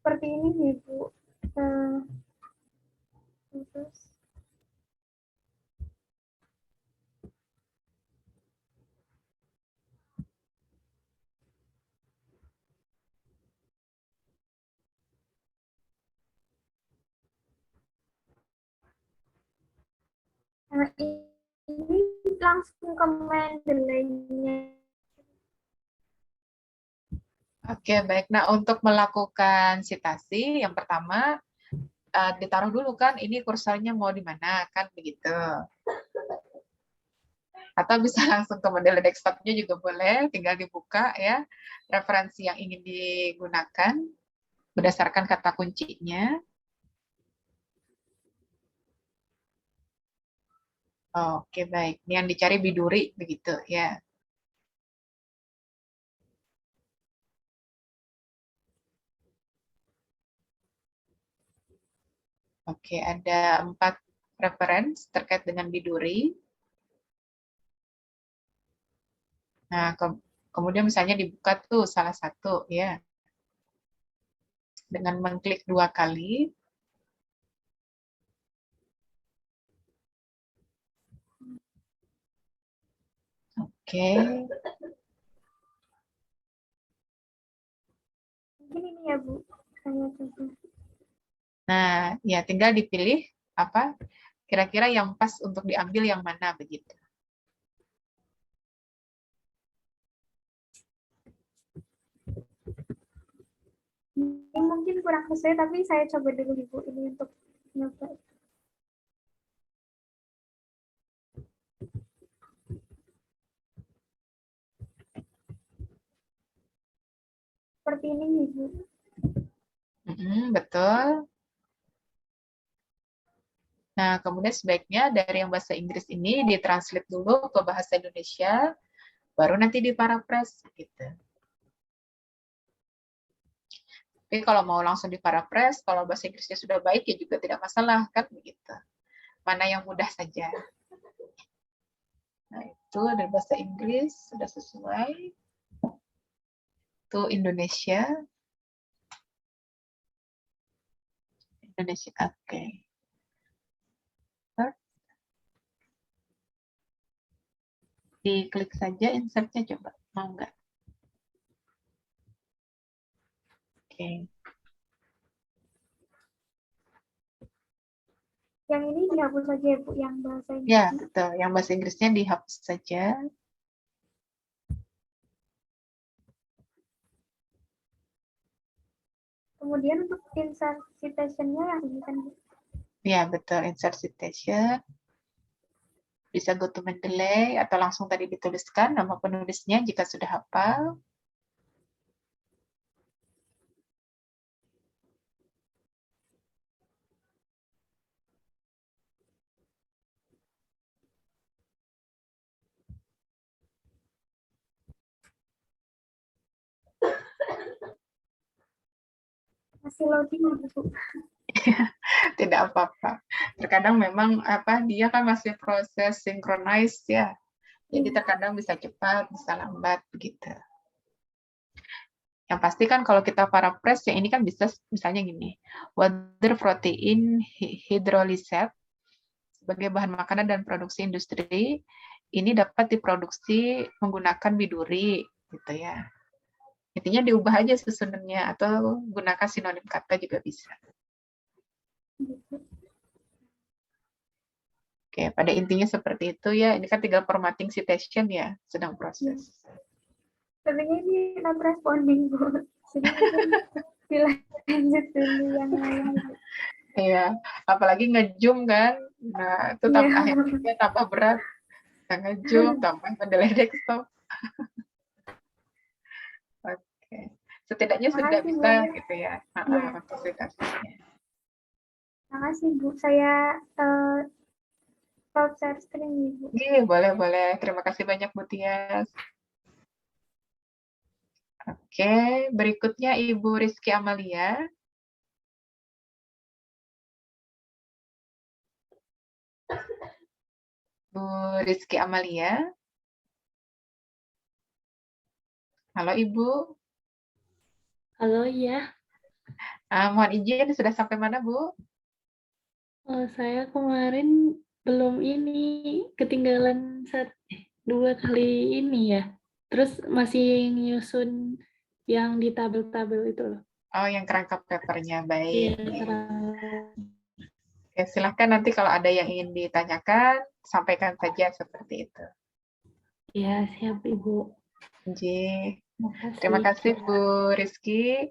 Seperti ini nih Bu. Terus ini langsung ke Mendeley-nya. Oke, baik. Nah, untuk melakukan citasi, yang pertama ditaruh dulu kan, ini kursornya mau di mana, kan begitu. Atau bisa langsung ke model desktop-nya juga boleh, tinggal dibuka ya, referensi yang ingin digunakan berdasarkan kata kuncinya. Oke, baik. Ini yang dicari biduri, begitu ya. Oke, ada 4 referensi terkait dengan biduri. Nah, kemudian misalnya dibuka tuh salah satu ya. Dengan mengklik 2 kali. Oke. Mungkin ini ya Bu. Saya coba. Nah, ya tinggal dipilih apa kira-kira yang pas untuk diambil yang mana begitu. Ini mungkin kurang sesuai, tapi saya coba dulu Ibu ini untuk nyoba. Seperti ini Ibu. Betul. Nah, kemudian sebaiknya dari yang bahasa Inggris ini ditranslate dulu ke bahasa Indonesia, baru nanti diparaphrase gitu. Tapi kalau mau langsung diparaphrase, kalau bahasa Inggrisnya sudah baik ya juga tidak masalah kan begitu. Mana yang mudah saja. Nah, itu dari bahasa Inggris sudah sesuai. Itu Indonesia. Indonesia, oke. Diklik saja insert-nya coba. Mau nggak? Oke. Yang ini dihapus saja ya, Bu, yang bahasa Inggris. Ya, betul. Yang bahasa Inggrisnya dihapus saja. Kemudian untuk insert citation-nya yang ini kan, Bu. Ya, betul. Insert citation. Bisa go to Mendeley atau langsung tadi dituliskan nama penulisnya jika sudah hafal. Masih loading, Bu. Tidak apa-apa. Terkadang memang dia kan masih proses synchronize ya. Jadi terkadang bisa cepat, bisa lambat begitu. Yang pasti kan kalau kita paraphrase yang ini kan bisa misalnya gini. Water protein hydrolysate sebagai bahan makanan dan produksi industri ini dapat diproduksi menggunakan biduri gitu ya. Intinya diubah aja susunannya atau gunakan sinonim kata juga bisa. Oke, pada intinya seperti itu ya. Ini kan tinggal formatting citation ya, sedang proses. Sebenarnya ini not responding, Bu. Jadi mungkin dilanjut dulu yang lain. Iya, apalagi nge-zoom kan. Nah, itu akhirnya tambah berat. Kita nge-zoom, tambah Mendeley desktop. Oke. Setidaknya sudah Makasih, bisa Bu. gitu ya. Iya. Fasilitasinya. Makasih, Bu. Saya stop share screen nih, Bu. Iya, boleh. Terima kasih banyak, Bu Tias. Oke, berikutnya Ibu Rizky Amalia. Bu Rizky Amalia. Halo, Ibu. Halo, ya. Mohon izin, sudah sampai mana, Bu? Saya kemarin belum ketinggalan 2 kali ini ya. Terus masih nyusun yang di tabel-tabel itu loh. Oh, yang kerangka papernya, Iya, baik. Oke, silahkan nanti kalau ada yang ingin ditanyakan, sampaikan saja seperti itu. Iya, siap Ibu. Terima kasih Bu Rizky.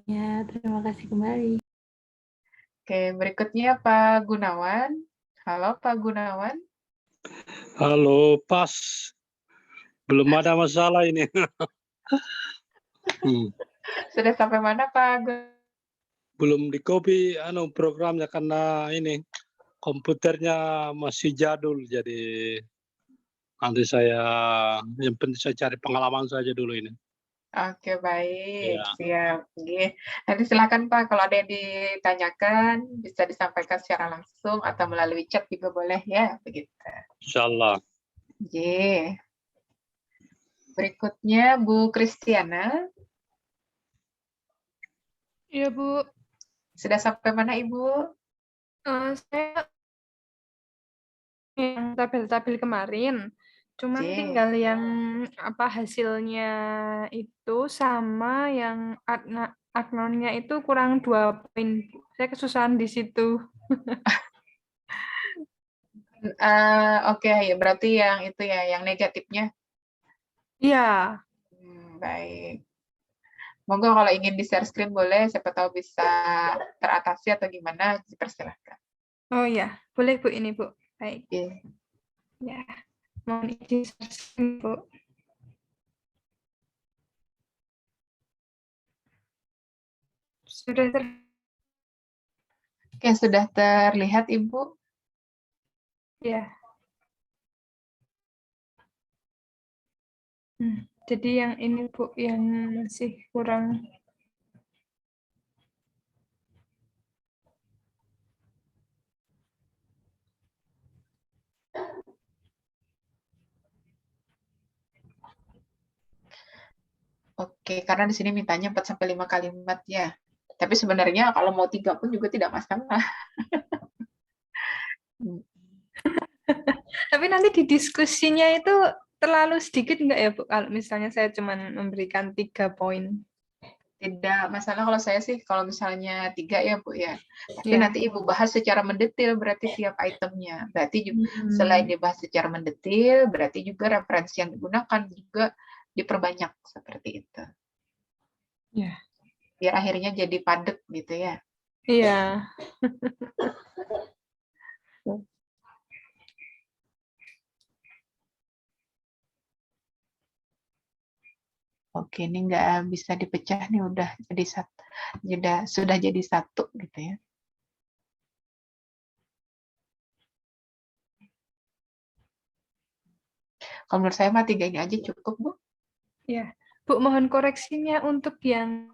Ya, terima kasih kembali. Oke, berikutnya Pak Gunawan. Halo Pak Gunawan. Halo, pas. Belum ada masalah ini. Sudah sampai mana Pak Gunawan? Belum di-copy programnya karena ini komputernya masih jadul, jadi nanti yang penting saya cari pengalaman saja dulu ini. Oke, baik. Ya. Siap. Nanti silakan Pak, kalau ada yang ditanyakan, bisa disampaikan secara langsung atau melalui chat juga boleh ya, begitu. Insyaallah. Berikutnya Bu Kristiana. Iya, Bu. Sudah sampai mana Ibu? Saya yang tabel-tabel kemarin. Cuman tinggal yang hasilnya itu sama yang agnonnya itu kurang 2 poin. Saya kesusahan di situ. Oke, ya berarti yang itu ya, yang negatifnya. Iya. Baik. Monggo kalau ingin di-share screen boleh, siapa tahu bisa teratasi atau gimana, dipersilahkan. Oh ya, boleh Bu ini Bu. Baik. Ya, mohon izin share screen Bu. Oke, sudah terlihat Ibu? Ya. Jadi yang ini Bu, yang masih kurang. Oke, karena di sini mintanya 4-5 kalimat ya. Tapi sebenarnya kalau mau 3 pun juga tidak masalah. Tapi nanti di diskusinya itu terlalu sedikit enggak ya Bu? Kalau misalnya saya cuma memberikan 3 poin. Tidak masalah kalau saya sih, kalau misalnya 3 ya Bu ya. Tapi Ya. nanti Ibu bahas secara mendetil berarti tiap itemnya. Berarti selain dibahas secara mendetil, berarti juga referensi yang digunakan juga diperbanyak seperti itu. Ya. Biar akhirnya jadi padat gitu ya. Iya. Oke, ini nggak bisa dipecah nih, udah jadi satu, sudah jadi satu gitu ya. Kalau menurut saya mah 3 ini aja cukup, Bu. Ya, Bu, mohon koreksinya untuk yang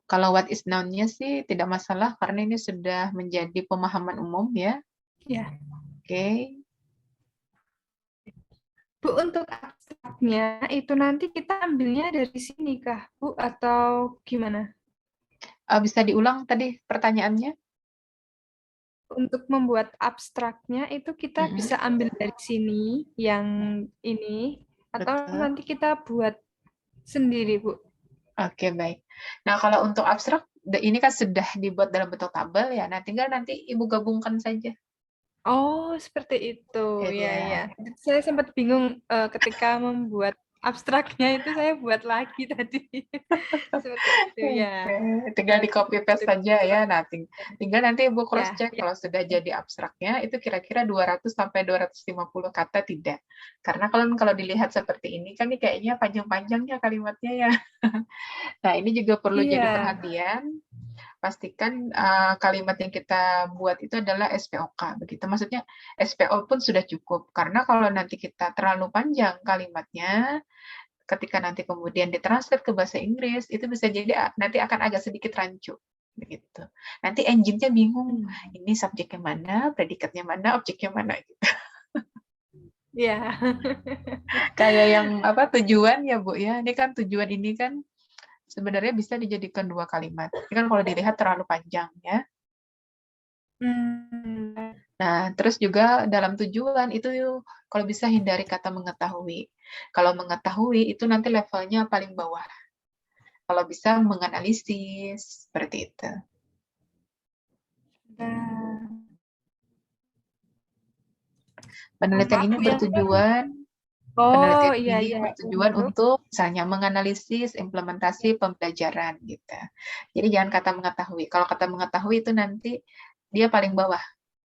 Kalau what is noun-nya sih tidak masalah karena ini sudah menjadi pemahaman umum ya. Ya. Oke. Bu, untuk abstraknya itu nanti kita ambilnya dari sini kah, Bu, atau gimana? Bisa diulang tadi pertanyaannya? Untuk membuat abstraknya itu kita bisa ambil dari sini, yang ini, atau nanti kita buat sendiri, Bu? Oke, baik. Nah, kalau untuk abstrak, ini kan sudah dibuat dalam bentuk tabel ya. Nah, tinggal nanti Ibu gabungkan saja. Oh, seperti itu. Ya, ya. Saya sempat bingung ketika membuat abstraknya itu saya buat lagi tadi. Seperti itu ya. Tinggal di copy paste saja ya. Nah, tinggal nanti Ibu cross check Ya. kalau sudah jadi abstraknya itu kira-kira 200 sampai 250 kata tidak. Karena kalau dilihat seperti ini kan ini kayaknya panjang-panjangnya kalimatnya ya. Nah, ini juga perlu jadi perhatian. Pastikan kalimat yang kita buat itu adalah SPOK begitu. Maksudnya SPO pun sudah cukup karena kalau nanti kita terlalu panjang kalimatnya, ketika nanti kemudian ditranslate ke bahasa Inggris itu bisa jadi nanti akan agak sedikit rancu begitu. Nanti engine-nya bingung, ini subjeknya mana, predikatnya mana, objeknya mana gitu. Iya. Kayak yang tujuan ya Bu ya. Ini kan tujuan ini kan sebenarnya bisa dijadikan 2 kalimat. Ini kan kalau dilihat terlalu panjang ya. Nah, terus juga dalam tujuan itu kalau bisa hindari kata mengetahui. Kalau mengetahui itu nanti levelnya paling bawah. Kalau bisa menganalisis, seperti itu. Penelitian ini bertujuan bertujuan untuk misalnya menganalisis implementasi pembelajaran gitu. Jadi jangan kata mengetahui. Kalau kata mengetahui itu nanti dia paling bawah,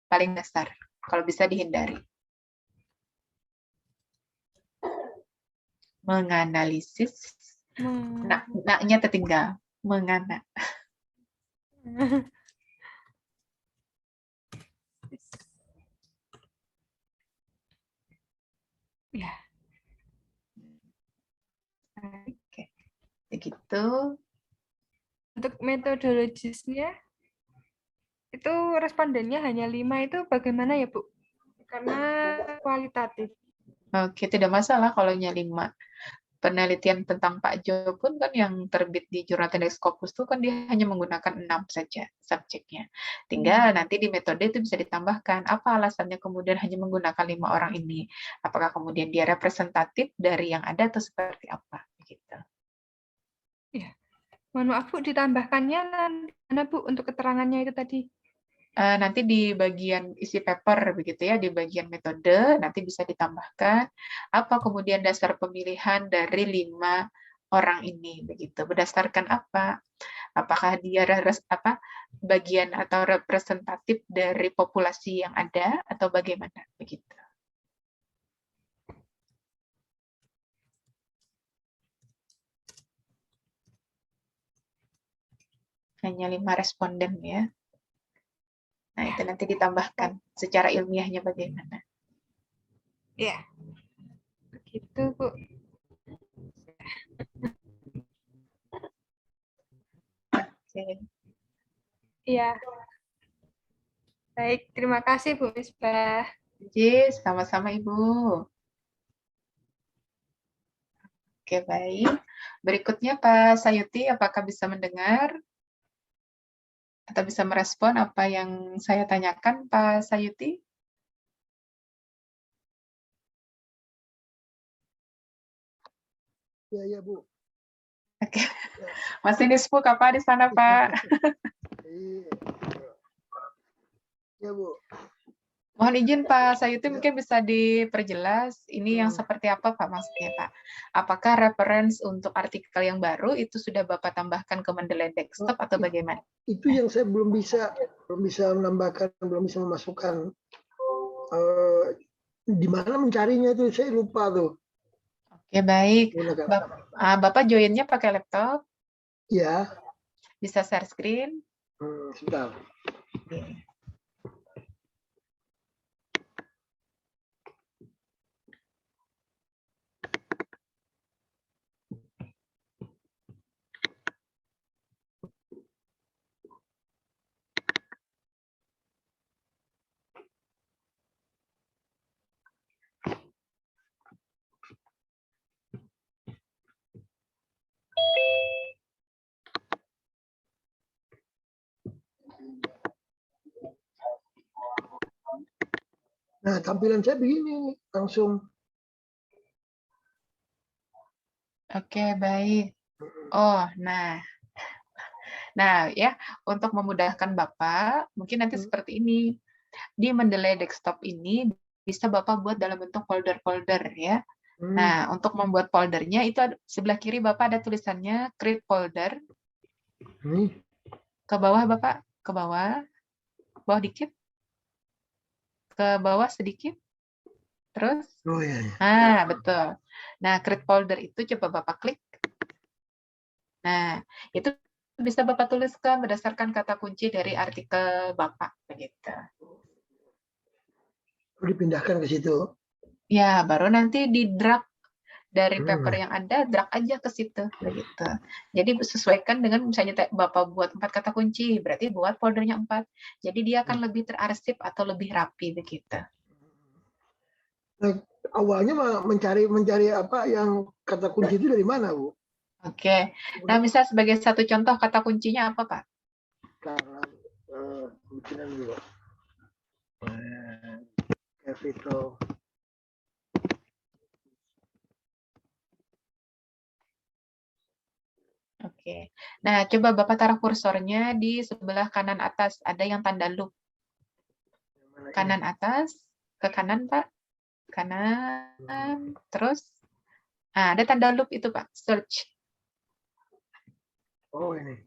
paling dasar. Kalau bisa dihindari. Menganalisis. Nak-nya tertinggal. Mengana. Ya. Oke. Begitu. Untuk metodologisnya itu respondennya hanya 5 itu bagaimana ya, Bu? Karena kualitatif. Oke, tidak masalah kalau hanya 5. Penelitian tentang Pak Jo pun kan yang terbit di Jurnal Tendex Scopus itu kan dia hanya menggunakan 6 saja subjeknya. Tinggal nanti di metode itu bisa ditambahkan apa alasannya kemudian hanya menggunakan 5 orang ini. Apakah kemudian dia representatif dari yang ada atau seperti apa gitu. Ya. Mohon maaf Bu, ditambahkannya nanti mana Bu untuk keterangannya itu tadi? Nanti di bagian isi paper begitu ya, di bagian metode nanti bisa ditambahkan apa kemudian dasar pemilihan dari 5 orang ini begitu. Berdasarkan apa? Apakah dia bagian atau representatif dari populasi yang ada atau bagaimana begitu. Hanya 5 responden ya. Nah, itu nanti ditambahkan secara ilmiahnya bagaimana. Ya, begitu Bu. Oke. Iya. Baik, terima kasih Bu Misbah. Yes, sama-sama Ibu. Oke, baik. Berikutnya Pak Sayuti, apakah bisa mendengar? Atau bisa merespon apa yang saya tanyakan, Pak Sayuti? Ya, Bu. Oke. Masih nispuk apa di sana, Pak? Ya, Bu. Mohon izin Pak Sayuti mungkin bisa diperjelas ini yang seperti apa Pak maksudnya Pak? Apakah reference untuk artikel yang baru itu sudah Bapak tambahkan ke Mendeley Desktop atau bagaimana? Itu yang saya belum bisa menambahkan, belum bisa memasukkan. Di mana mencarinya itu saya lupa tuh. Oke baik. Bapak joinnya pakai laptop? Ya. Bisa share screen? Sebentar. Oke. Nah, tampilan saya begini langsung. Oke, baik. Oh, nah ya, untuk memudahkan Bapak, mungkin nanti seperti ini. Di Mendeley Desktop ini bisa Bapak buat dalam bentuk folder-folder ya. Nah, untuk membuat foldernya itu sebelah kiri Bapak ada tulisannya create folder. Ke bawah Bapak, ke bawah dikit. Ke bawah sedikit. Terus? Oh ya. Nah, betul. Nah, create folder itu coba Bapak klik. Nah, itu bisa Bapak tuliskan berdasarkan kata kunci dari artikel Bapak begitu. Dipindahkan ke situ. Ya, baru nanti di drag dari paper yang ada, drag aja ke situ begitu. Jadi sesuaikan dengan misalnya Bapak buat 4 kata kunci, berarti buat foldernya 4. Jadi dia akan lebih terarsip atau lebih rapi begitu. Nah, awalnya mencari apa yang kata kunci itu dari mana, Bu? Oke. Nah, misal sebagai satu contoh kata kuncinya apa, Pak? Bikinan dulu. Capital. Oke. Nah, coba Bapak taruh kursornya di sebelah kanan atas. Ada yang tanda loop. Kanan atas, ke kanan, Pak. Kanan, terus. Nah, ada tanda loop itu, Pak. Search. Oh, ini.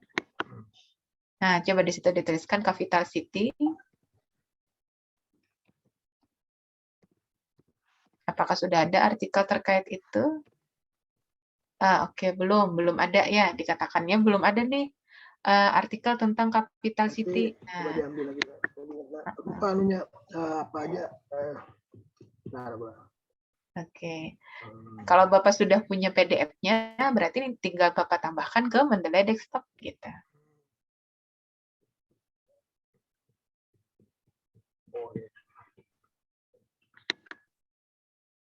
Nah, coba di situ dituliskan Capital City. Apakah sudah ada artikel terkait itu? Oke, belum ada ya. Dikatakannya belum ada nih artikel tentang Capital City. Coba diambil lagi. Lupa anunya apa aja. Oke. Kalau Bapak sudah punya PDF-nya, berarti tinggal Bapak tambahkan ke Mendeley Desktop gitu.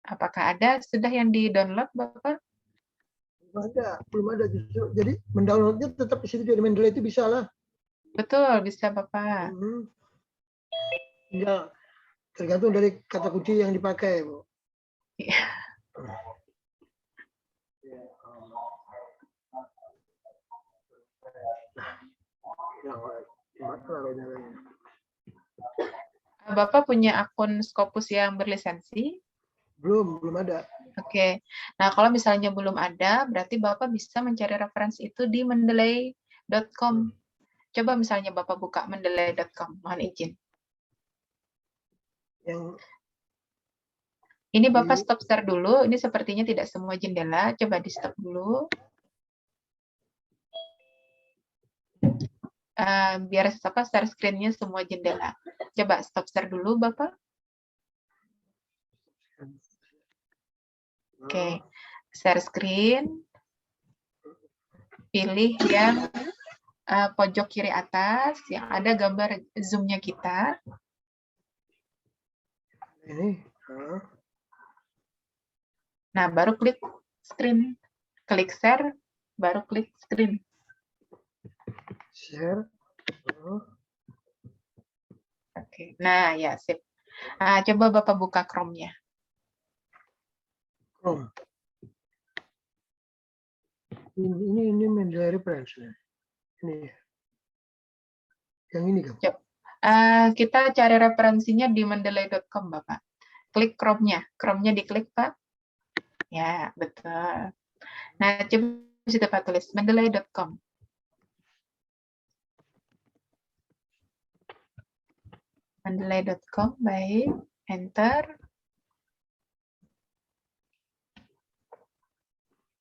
Apakah ada sudah yang di-download, Bapak? Belum ada justru. Jadi mendownloadnya tetap di situ dari Mendeley itu bisa lah. Betul, bisa Bapak. Tinggal tergantung dari kata kunci yang dipakai, Bu. Iya. Bapak punya akun Scopus yang berlisensi? Belum ada. Oke. Nah, kalau misalnya belum ada, berarti Bapak bisa mencari referensi itu di Mendeley .com. Coba misalnya Bapak buka mendeley.com, mohon izin. Yang Ini Bapak stop share dulu, ini sepertinya tidak semua jendela, coba di stop dulu. Biar share screen-nya semua jendela. Coba stop share dulu Bapak. Oke, share screen. Pilih yang pojok kiri atas, yang ada gambar zoom-nya kita. ini. Nah, baru klik screen. Klik share, baru klik screen. Share. Oke, nah ya sip. Nah, coba Bapak buka Chrome-nya. Chrome. Ini Mendeley reference. Ini. Yang ini kan? Kita cari referensinya di mendeley.com, Bapak. Klik Chrome-nya. Chrome-nya diklik, Pak. Ya, betul. Nah, coba situ Pak tulis mendeley.com. Mendeley.com, baik. Enter.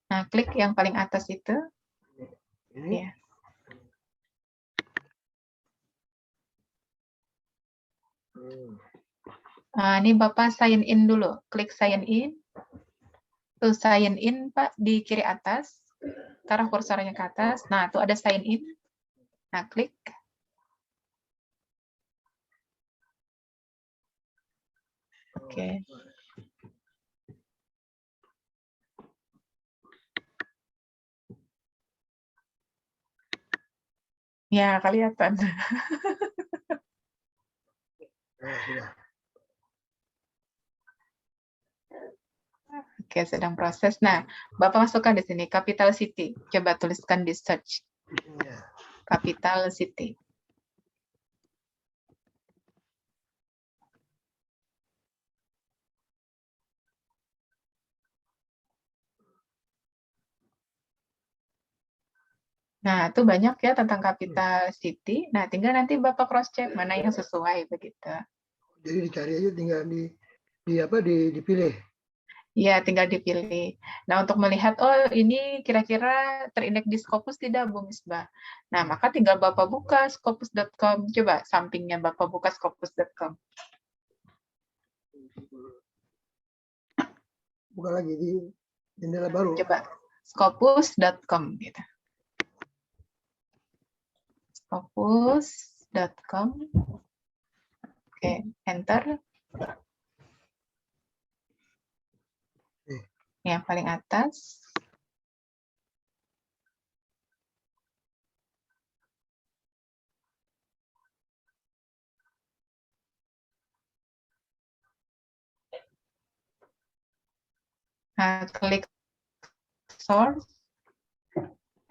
Nah, klik yang paling atas itu. Ini. Ya. Nah, ini Bapak sign in dulu. Klik sign in. Tuh sign in, Pak, di kiri atas. Taruh kursornya ke atas. Nah, tuh ada sign in. Nah, klik. Oke. Ya, kelihatan. Oke, sedang proses. Nah, Bapak masukkan di sini, Capital City. Coba tuliskan di search. Capital City. Nah, itu banyak ya tentang Capital City. Nah, tinggal nanti Bapak cross-check mana yang sesuai begitu. Jadi dicari aja, tinggal dipilih. Ya, tinggal dipilih. Nah, untuk melihat, oh ini kira-kira terindeks di Scopus tidak, Bu Misbah. Nah, maka tinggal Bapak buka scopus.com. Coba sampingnya Bapak buka scopus.com. Buka lagi di jendela baru. Coba scopus.com gitu. Scopus.com. Oke, enter. Yang paling atas. Nah, klik source.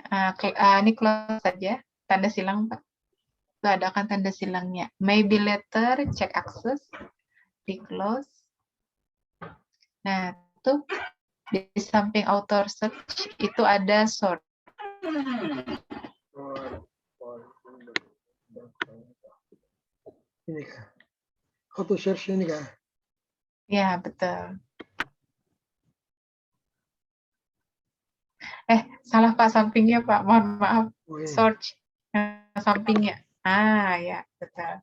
Ini close saja, tanda silang, Pak. Itu ada kan tanda silangnya. Maybe later, check access, di close. Nah, itu di samping author search itu ada sort. Ini kah? Auto search ini kah? Ya, betul. Salah Pak sampingnya, Pak. Mohon maaf. Search sampingnya. Ya, betul.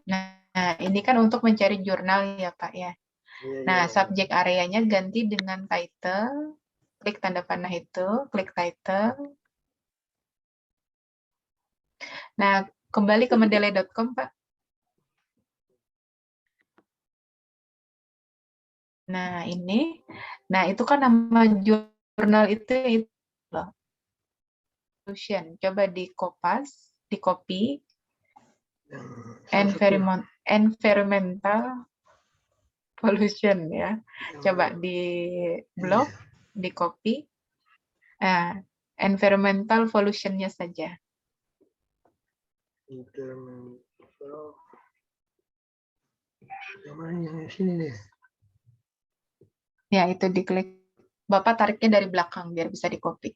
Nah, ini kan untuk mencari jurnal ya, Pak ya. Nah, subjek areanya ganti dengan title. Klik tanda panah itu, klik title. Nah, kembali ke mendeley.com, Pak. Nah, ini. Nah, itu kan nama jurnal itu loh. Coba di-kopas, di-copy. Environmental pollution ya. Coba di-blok, di-copy. Environmental pollution-nya saja. Yang sini nih. Ya, itu diklik. Bapak tariknya dari belakang biar bisa di-copy.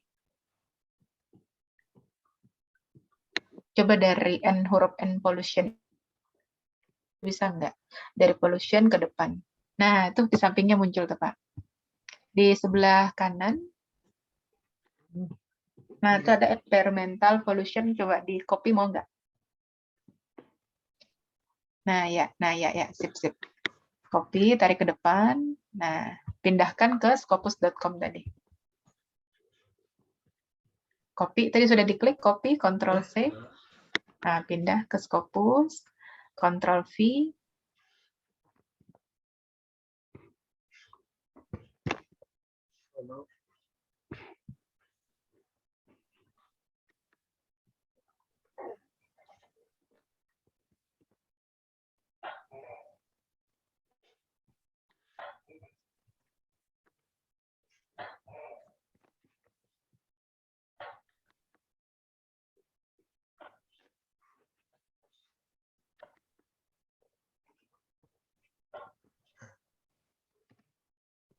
Coba dari N, huruf N pollution. Bisa nggak? Dari pollution ke depan. Nah, itu di sampingnya muncul tuh, Pak. Di sebelah kanan. Nah, itu ada environmental pollution. Coba di copy mau nggak? Nah, ya. Sip. Copy, tarik ke depan. Nah, pindahkan ke scopus.com tadi. Copy, tadi sudah diklik, copy, Ctrl C. Nah, pindah ke Scopus, Ctrl V.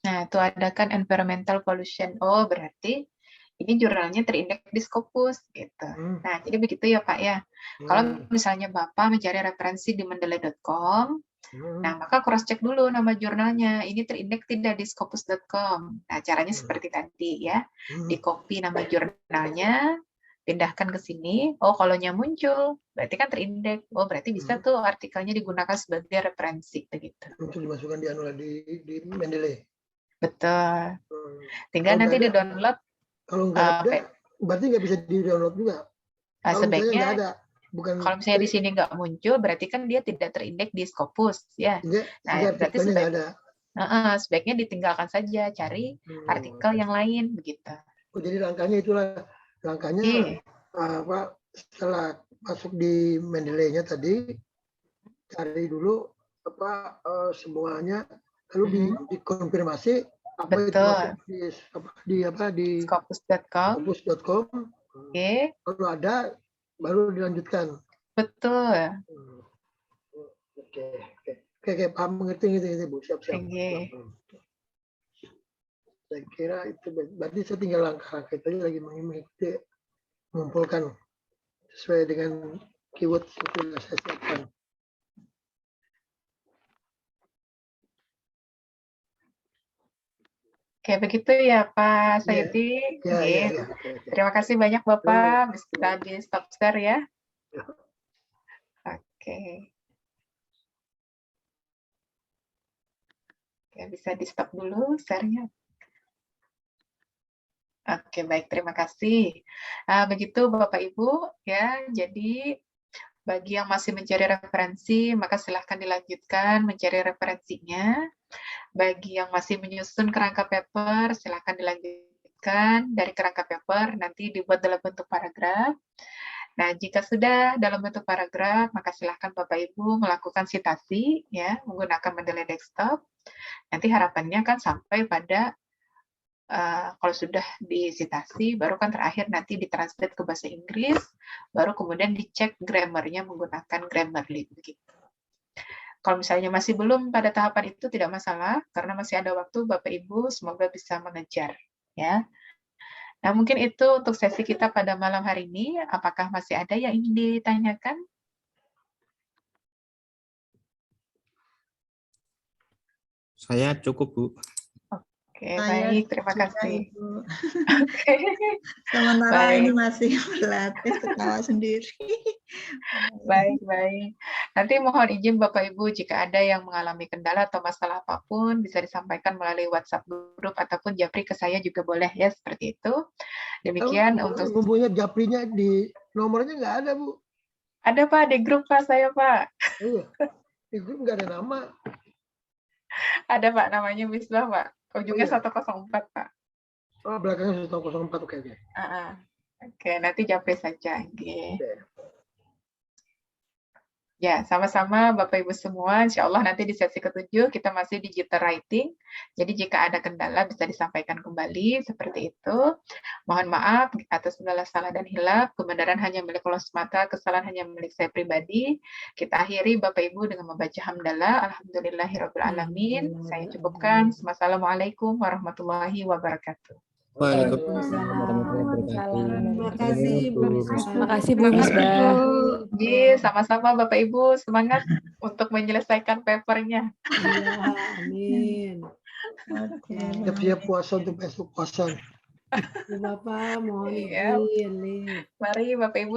Nah, itu ada kan environmental pollution. Oh, berarti ini jurnalnya terindeks di Scopus gitu. Nah, jadi begitu ya Pak ya. Kalau misalnya Bapak mencari referensi di mendeley.com, nah maka cross check dulu nama jurnalnya. Ini terindeks tidak di scopus.com. Nah, caranya seperti tadi ya. Di copy nama jurnalnya, pindahkan ke sini. Oh, kalau muncul, berarti kan terindeks. Oh, berarti bisa tuh artikelnya digunakan sebagai referensi begitu. Untuk dimasukkan di Mendeley. Betul. Tinggal nanti di-download. Kalau nggak ada, berarti nggak bisa di-download juga. Kalau Sebaiknya nggak ada, kalau misalnya di sini nggak muncul, berarti kan dia tidak terindeks di Scopus, ya. Nah, berarti sebaiknya ditinggalkan saja, cari artikel yang lain, begitu. Oh, jadi langkahnya setelah masuk di Mendeley-nya tadi, cari dulu semuanya, lalu dikonfirmasi apa itu di scopus.com. Kalau ada baru dilanjutkan. Betul. Oke, paham, mengerti Bu. Siap. Saya kira itu berarti saya tinggal langkah-langkah itu lagi mengikuti, mengumpulkan sesuai dengan keyword yang sudah saya siapkan. Oke, begitu ya Pak Sayuti. Ya. Terima kasih banyak Bapak. Bisa di stop share ya. Oke. Bisa di stop dulu share-nya. Oke, baik. Terima kasih. Begitu Bapak Ibu ya. Jadi bagi yang masih mencari referensi, maka silahkan dilanjutkan mencari referensinya. Bagi yang masih menyusun kerangka paper, silakan dilanjutkan dari kerangka paper, nanti dibuat dalam bentuk paragraf. Nah, jika sudah dalam bentuk paragraf, maka silakan Bapak Ibu melakukan sitasi ya menggunakan Mendeley Desktop. Nanti harapannya kan sampai pada kalau sudah disitasi, baru kan terakhir nanti ditranslate ke bahasa Inggris, baru kemudian dicek grammarnya menggunakan Grammarly begitu. Kalau misalnya masih belum pada tahapan itu tidak masalah, karena masih ada waktu Bapak Ibu, semoga bisa mengejar. Ya. Nah, mungkin itu untuk sesi kita pada malam hari ini. Apakah masih ada yang ingin ditanyakan? Saya cukup, Bu. Oke, baik. Terima kasih. Oke. Sementara ini masih berlatih ketawa sendiri. Baik. Nanti mohon izin Bapak Ibu jika ada yang mengalami kendala atau masalah apapun bisa disampaikan melalui WhatsApp grup ataupun japri ke saya juga boleh ya, seperti itu. Demikian untuk ngumpulnya japrinya di nomornya nggak ada, Bu. Ada Pak di grup Pak saya Pak. Iya. Di grup nggak ada nama. Ada Pak, namanya Misbah Pak. Ujungnya 104 Pak. Oh, belakangnya 104, oke. Oke, nanti japri saja. Okay. Ya, sama-sama Bapak Ibu semua. Insya Allah nanti di sesi ke-7 kita masih digital writing. Jadi jika ada kendala bisa disampaikan kembali seperti itu. Mohon maaf atas segala salah dan hilaf. Kebenaran hanya milik Allah semata, kesalahan hanya milik saya pribadi. Kita akhiri Bapak Ibu dengan membaca hamdalah. Alhamdulillahirabbil alamin. Saya cukupkan. Wassalamualaikum warahmatullahi wabarakatuh. Waalaikumsalam warahmatullahi wabarakatuh. Terima kasih Bu Misbah. Terima kasih Bu Semangat Misbah. Ibu. Ji, sama-sama Bapak Ibu semangat untuk menyelesaikan papernya. Iya, amin. Siap-siap puasa untuk besok puasa. Bu Bapak mohon Iya. izin nih. Mari Bapak Ibu